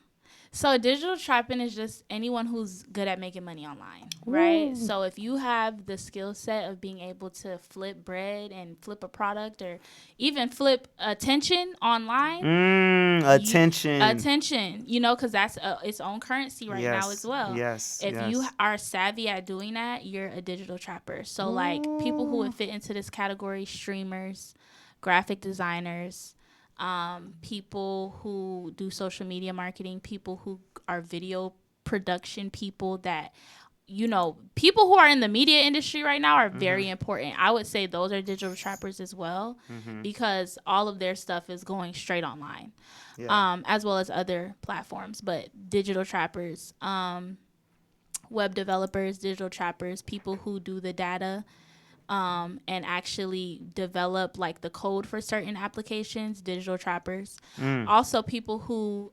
So digital trapping is just anyone who's good at making money online, right? Ooh. So if you have the skill set of being able to flip bread and flip a product or even flip attention online, you Attention. attention, because that's its own currency right now as Yes, well. yes, If you yes. are savvy at doing that, you're a digital trapper. So like people who Ooh. would fit into this category: streamers, graphic designers, people who do social media marketing, people who are video production people that people who are in the media industry right now are very important. I would say those are digital trappers as well, because all of their stuff is going straight online, Yeah. as well as other platforms. But digital trappers, web developers, digital trappers, people who do the data, and actually develop like the code for certain applications, digital trappers. Mm. Also, people who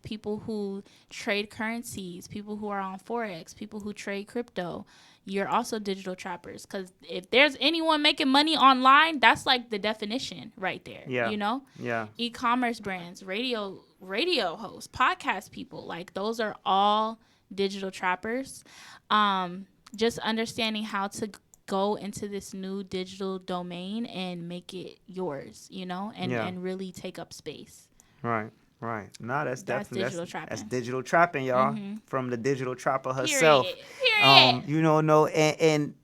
people who trade currencies, people who are on Forex, people who trade crypto. You're also digital trappers, because if there's anyone making money online, that's like the definition right there. Yeah. Yeah. E-commerce brands, radio hosts, podcast people, like those are all digital trappers. Just understanding how to go into this new digital domain and make it yours, and Yeah. really take up space. Right. Right. No, that's That's definitely digital that's trapping. digital trapping, y'all. Mm-hmm. From the digital trapper herself. Period. Period. No, and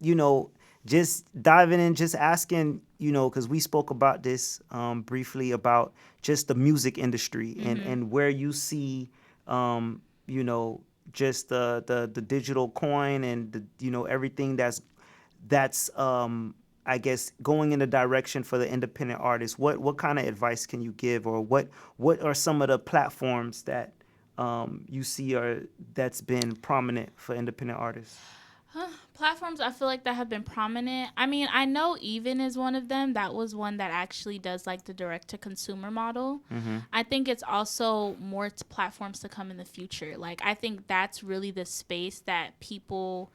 just diving in, just asking, because we spoke about this briefly about just the music industry and Mm-hmm. and where you see, you know, just the digital coin and everything that's I guess going in the direction for the independent artists. What kind of advice can you give, or what are some of the platforms that you see are that's been prominent for independent artists? Platforms I feel like that have been prominent. I mean, I know Even is one of them. That was one that actually does like the direct to consumer model. Mm-hmm. I think it's also more platforms to come in the future. Like, I think that's really the space that people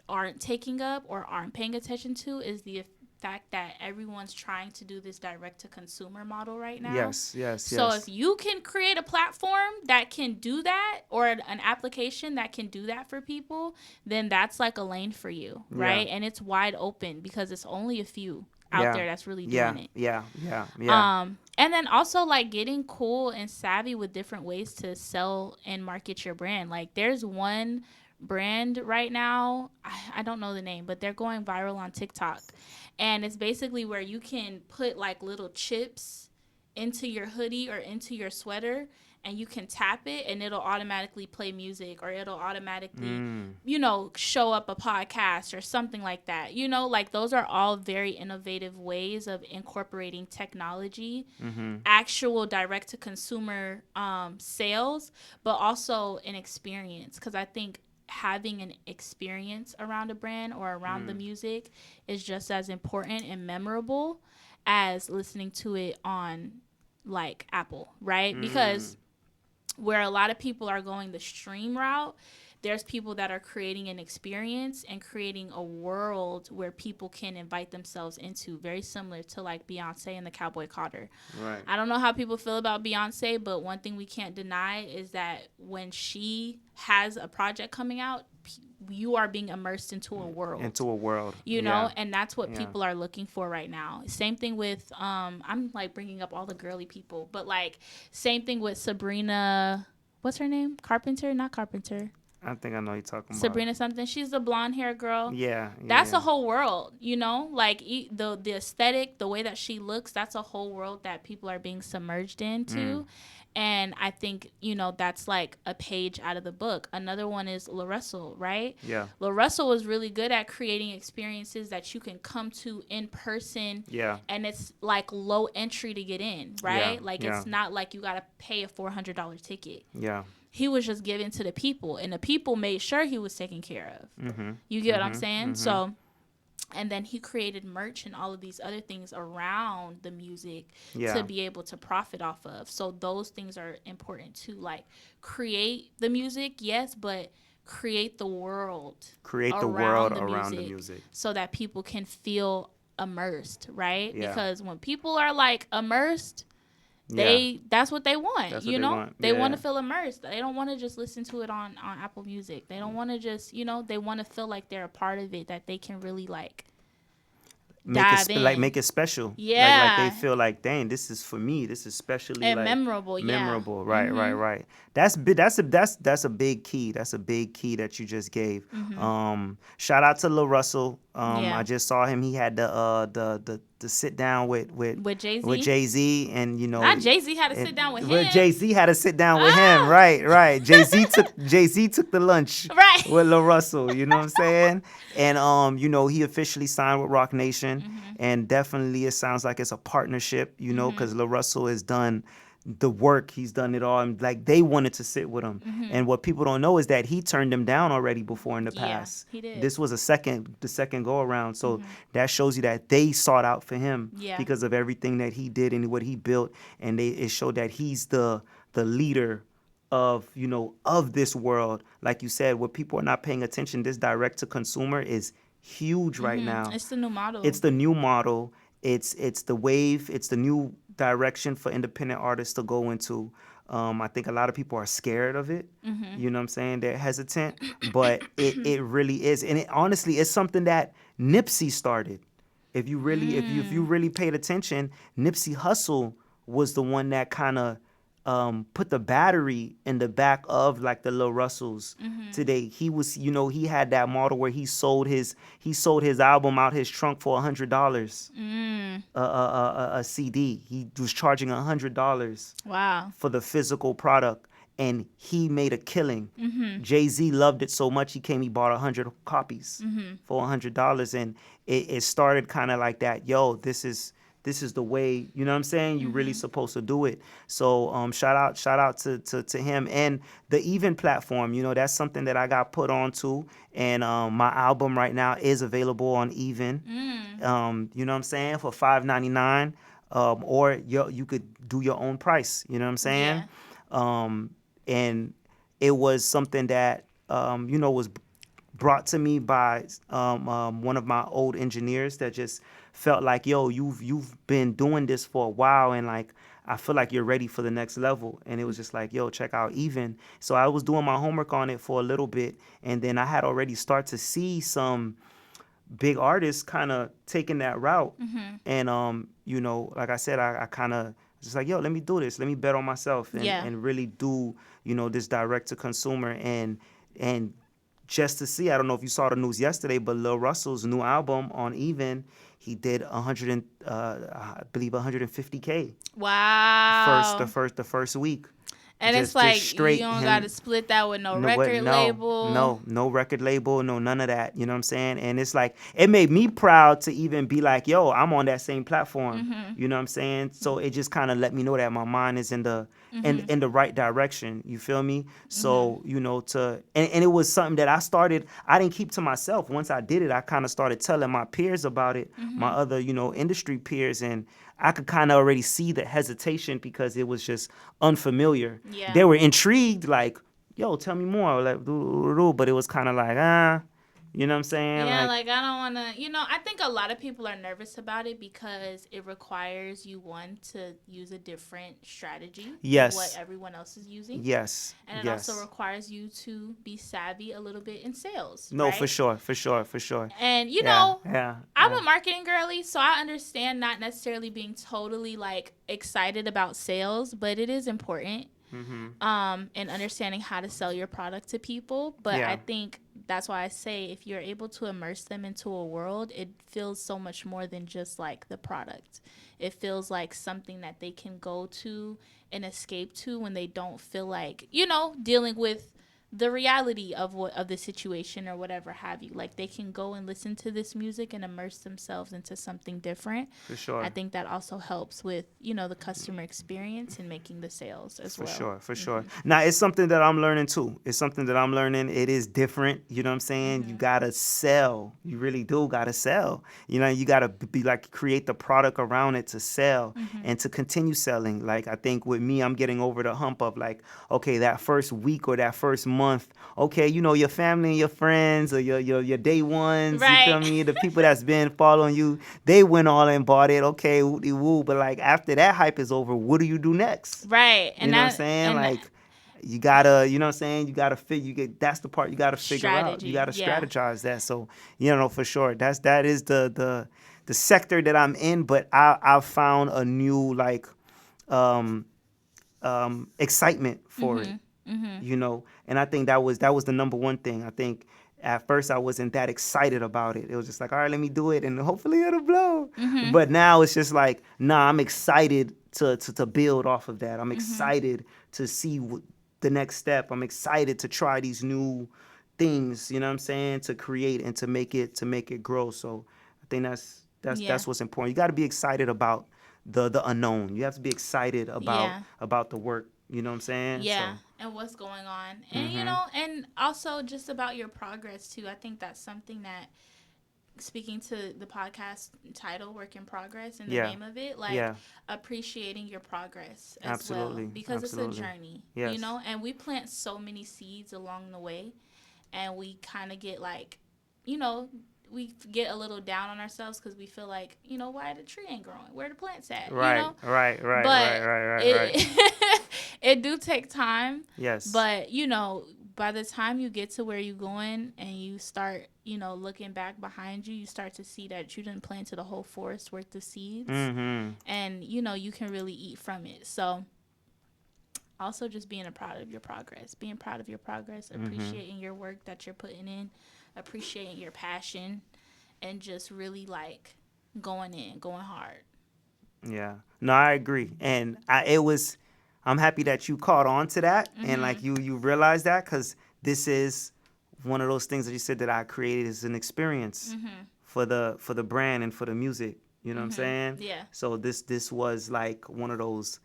aren't taking up or aren't paying attention to, is the fact that everyone's trying to do this direct to consumer model right now. Yes, yes, So if yes. you can create a platform that can do that, or an application that can do that for people, then that's like a lane for you, Yeah, right? And it's wide open because it's only a few out yeah, there that's really doing yeah, it. yeah, yeah, yeah. And then also like getting cool and savvy with different ways to sell and market your brand. Like there's one brand right now, I don't know the name, but they're going viral on TikTok. And it's basically where you can put like little chips into your hoodie or into your sweater, and you can tap it and it'll automatically play music, or it'll automatically, Mm, show up a podcast or something like that. Like those are all very innovative ways of incorporating technology, mm-hmm. actual direct to consumer sales, but also an experience. Because I think having an experience around a brand or around the Mm, music is just as important and memorable as listening to it on like Apple, right? mm. Because where a lot of people are going the stream route, there's people that are creating an experience and creating a world where people can invite themselves into, very similar to like Beyonce and the Cowboy Carter. Right. I don't know how people feel about Beyonce, but one thing we can't deny is that when she has a project coming out, you are being immersed into a world, Into a world. Yeah, and that's what yeah. people are looking for right now. Same thing with I'm like bringing up all the girly people, but like same thing with Sabrina, what's her name, Carpenter, not Carpenter, I think I know you're talking about. Sabrina something. She's the blonde hair girl. Yeah, yeah, That's a yeah. whole world, like the aesthetic, the way that she looks. That's a whole world that people are being submerged Mm, into, and I think that's like a page out of the book. Another one is La Russell, right? yeah, La Russell was really good at creating experiences that you can come to in person, yeah, and it's like low entry to get in, yeah, right? Like yeah, it's not like you gotta pay a $400 ticket. yeah. He was just given to the people, and the people made sure he was taken care of. Mm-hmm. You get what I'm Mm-hmm. saying? Mm-hmm. So, and then he created merch and all of these other things around the music to Yeah. be able to profit off of. So those things are important too. Like create the music, yes, but create the world Create the world around the around the music music. so that people can feel immersed, right? Yeah. Because when people are like immersed, Yeah. that's what they want, That's what they want. they want Yeah. to feel immersed. They don't want to just listen to it on Apple Music. They don't want to just, they want to feel like they're a part of it, that they can really like dive in. Make it special. Like they Yeah, feel like, dang, this is for me. This is especially and like memorable. Yeah. memorable. Right, right, Mhm. right. That's a big key. That's a big key that you just gave. Mhm. Shout out to Lil Russell. I Yeah. just saw him. He had the sit down With Jay with Z. Jay Z, and Not Jay Z had to sit down with him. Jay Z had to sit down with him. Ah. Right, right. Jay Z took the lunch Right. with Lil Russell. You know what I'm saying? And he officially signed with Rock Nation, Mhm. and definitely it sounds like it's a partnership. Mhm. Because Lil Russell has done the work. He's done it all. And like they wanted to sit with him. Mhm. And what people don't know is that he turned them down already before in the Yeah, past. he did. This was the second go around. So Mhm. that shows you that they sought out for him Yeah. because of everything that he did and what he built. And it showed that he's the leader of of this world. Like you said, what people are not paying attention, this direct to consumer is huge right Mhm. now. It's the new model. It's the new model. It's the wave. It's the new direction for independent artists to go into. I think a lot of people are scared of it. Mhm. You know what I'm saying? They're hesitant, but it really is, and it honestly is something that Nipsey started. If you really paid attention, Nipsey Hussle was the one that kind of put the battery in the back of like the Lil Russells today. He was, he had that model where he sold his album out his trunk for $100 Mm. a CD. He was charging $100 Wow. for the physical product, and he made a killing. Mhm. Jay-Z loved it so much he bought 100 copies Mhm. for $100, and it started kind of like that. Yo, this is the way, you know what I'm saying? You really Mhm. supposed to do it. So shout out to him and the Even platform. That's something that I got put on to, and my album right now is available on Even. Mm. You know what I'm saying, for $5.99, or you could do your own price. You know what I'm saying? Yeah. And it was something that was brought to me by one of my old engineers that just felt like, yo, you've been doing this for a while, and like I feel like you're ready for the next level. And it was just like, yo, check out Even. So I was doing my homework on it for a little bit, and then I had already start to see some big artists kind of taking that route. And like I said, I kind of just like, yo, let me do this. Let me bet on myself Yeah. and really do, this direct to consumer. And just to see, I don't know if you saw the news yesterday, but Lil Russell's new album on Even, he did 100 I believe 150K Wow. the first week. And it's Just like you straight don't got to him. split that with no No, what? record No, label. no, no record label, no none of that. You know what I'm saying? And it's like it made me proud to even be like, yo, I'm on that same platform. You know what I'm saying? So it just kind of let me know that my mind is in the in the right direction. You feel me? So and it was something that I started. I didn't keep to myself. Once I did it, I kind of started telling my peers about it, my other industry peers, and I could kind of already see the hesitation because it was just unfamiliar. Yeah. They were intrigued, like, yo, tell me more, like, but it was kind of like, you know what I'm saying? Yeah, Like, like I don't want to, I think a lot of people are nervous about it because it requires you, one, to use a different strategy of what yes, everyone else is using. yes, And it also yes. requires you to be savvy a little bit in sales, No, for right? sure, for sure, for sure. And Yeah, yeah, I'm yeah. a marketing girly, so I understand not necessarily being totally like excited about sales, but it is important. And understanding how to sell your product to people. But I Yeah, think that's why I say if you're able to immerse them into a world, it feels so much more than just like the product. It feels like something that they can go to and escape to when they don't feel like, dealing with the reality of of the situation or whatever have you. Like they can go and listen to this music and immerse themselves into something different. for I sure. think that also helps with, the customer experience and making the sales as For well. sure, for sure. Now it's something that I'm learning too. It's something that I'm learning. It is different. You know what I'm saying? You gotta sell. You really do gotta sell. You gotta be like create the product around it to sell and to continue selling. Like I think with me, I'm getting over the hump of like, okay, that first week or that first month, okay, your family and your friends or your day ones, you feel Right. me? The people that's been following you, they went all and bought it. Okay, woody woo. But like after that hype is over, what do you do next? Right. You know what I'm saying? Like you gotta, you know what I'm saying? You gotta that's the part you gotta figure out. You strategy. gotta Yeah. strategize that. So, for sure. That is the sector that I'm in, but I've found a new like um excitement for it. And I think that was the number one thing. I think at first I wasn't that excited about it. It was just like, all right, let me do it and hopefully it'll blow. But now it's just like, nah, I'm excited to build off of that. I'm excited to see the next step. I'm excited to try these new things, you know what I'm saying, to create and to make it grow. So I think that's that's Yeah. that's what's important. You got to be excited about the unknown. You have to be excited about Yeah. about the work. You know what I'm saying? Yeah. So, And what's going on. And, and also just about your progress, too. I think that's something that, speaking to the podcast title, Work in Progress, and the yeah, name of it, like yeah, appreciating your progress as well, absolutely, because it's a absolutely. journey, Yes, and we plant so many seeds along the way, and we kind of get like, you know, we get a little down on ourselves because we feel like, why the tree ain't growing, where the plants at, right, right, right, right, but right, right, right. it it do take time, Yes, but by the time you get to where you're going and you start, looking back behind you, you start to see that you didn't planted a whole forest worth of seeds, mm-hmm. and you can really eat from it. So also just being proud of your progress, Mm-hmm. appreciating your work that you're putting in, appreciating your passion, and just really like going hard. Yeah. No, I agree, and I'm happy that you caught on to that, and like you realized that because this is one of those things that you said that I created as an experience for the brand and for the music. You know what I'm saying? Yeah. So this was like one of those,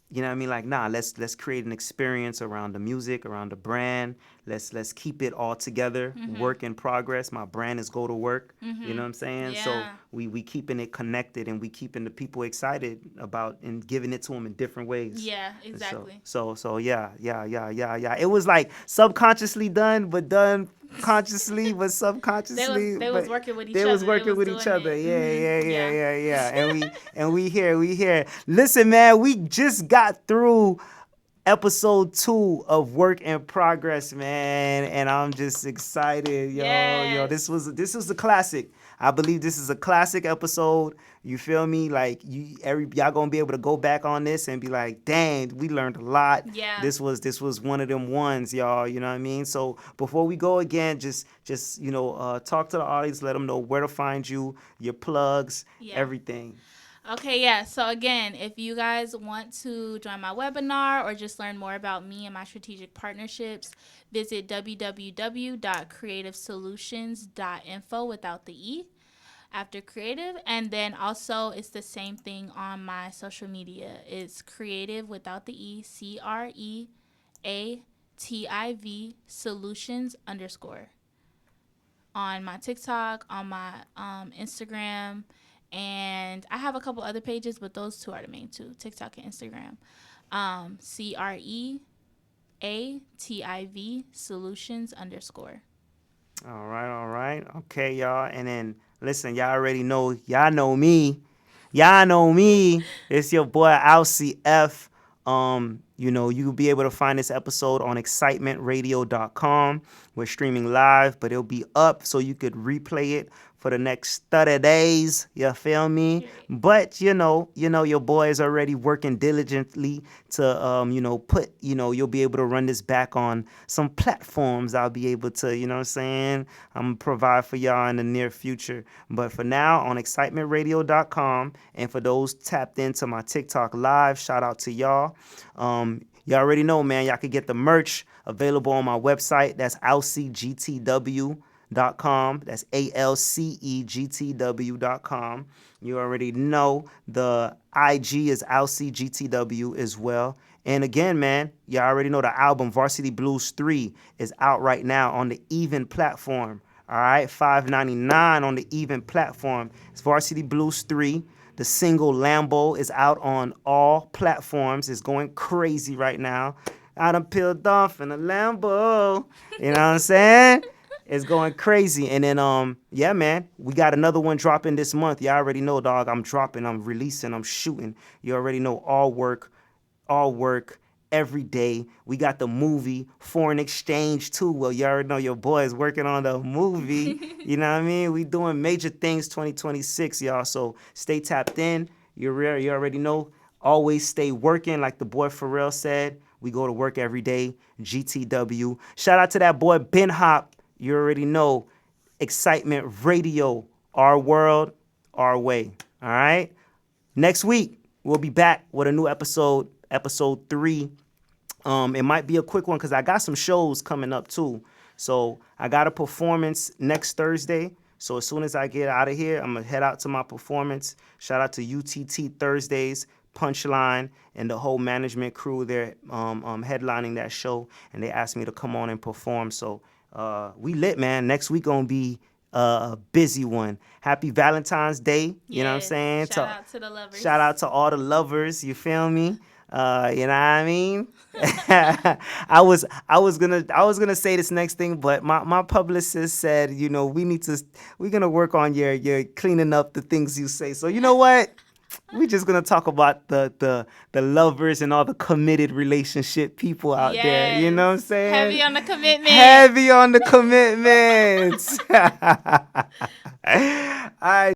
you know what I mean? Like, nah, let's create an experience around the music, around the brand. Let's keep it all together. Work in progress. My brand is go to work. You know what I'm saying? So Yeah. we keeping it connected and we keeping the people excited about and giving it to them in different ways. Yeah, And so exactly. so so yeah. It was like subconsciously done, but done consciously but subconsciously, they was but working with each they was other. They working was with each doing other. it. Yeah, yeah, yeah, Yeah. yeah, yeah. And we here. Listen, man, we just got through episode 2 of Work in Progress, man, and I'm just excited, yo. Yes. This was a classic. I believe this is a classic episode. You feel me? Like y'all gonna be able to go back on this and be like, dang, we learned a lot. Yeah. This was one of them ones, y'all. You know what I mean? So before we go again, just talk to the audience, let them know where to find you, your plugs, Yeah. everything. Okay, yeah. So again, if you guys want to join my webinar or just learn more about me and my strategic partnerships, visit www.creativesolutions.info without the E after creative. And then also it's the same thing on my social media. It's creative without the E, CREATIV solutions underscore on my TikTok, on my Instagram, and I have a couple other pages, but those two are the main two: TikTok and Instagram. CREATIV solutions underscore. All right, all right. Okay, y'all. And then listen, y'all know me. Y'all know me. It's your boy Alcy F. You'll be able to find this episode on excitementradio.com. We're streaming live, but it'll be up so you could replay it for the next 30 days. You feel me? Period. But your boy is already working diligently to you'll be able to run this back on some platforms. I'll be able to, you know what I'm saying? I'm gonna provide for y'all in the near future. But for now, on excitementradio.com, and for those tapped into my TikTok live, shout out to y'all. Y'all already know, man, y'all can get the merch available on my website. That's alcegtw.com. That's alcegtw.com. You already know the IG is alcegtw as well. And again, man, you already know the album Varsity Blues 3 is out right now on the Even platform. All right, $5.99 on the Even platform. It's Varsity Blues 3. The single Lambo is out on all platforms. It's going crazy right now. I done peeled off in a Lambo. You know what I'm saying? It's going crazy. And then yeah, man, we got another one dropping this month. You already know, dog. I'm dropping, I'm releasing, I'm shooting. You already know, all work every day. We got the movie Foreign Exchange too. Well, you already know your boy is working on the movie. You know what I mean? We doing major things 2026, y'all. So stay tapped in. You already know. Always stay working, like the boy Pharrell said. We go to work every day. GTW. Shout out to that boy Ben Hop. You already know. Excitement Radio. Our world, our way. All right. Next week, we'll be back with a new episode 3. It might be a quick one because I got some shows coming up too. So I got a performance next Thursday. So as soon as I get out of here, I'm gonna head out to my performance. Shout out to UTT Thursdays, Punchline, and the whole management crew. They're headlining that show, and they asked me to come on and perform. So we lit, man. Next week gonna be a busy one. Happy Valentine's Day. You know what I'm Yes. saying? Shout out to the lovers. Shout out to all the lovers. You feel me? You know what I mean? I was gonna say this next thing, but my publicist said, we're gonna work on your cleaning up the things you say. So you know what? We're just gonna talk about the lovers and all the committed relationship people out there. You know what I'm Yes. saying? Heavy on the commitment. Heavy on the commitments. All right.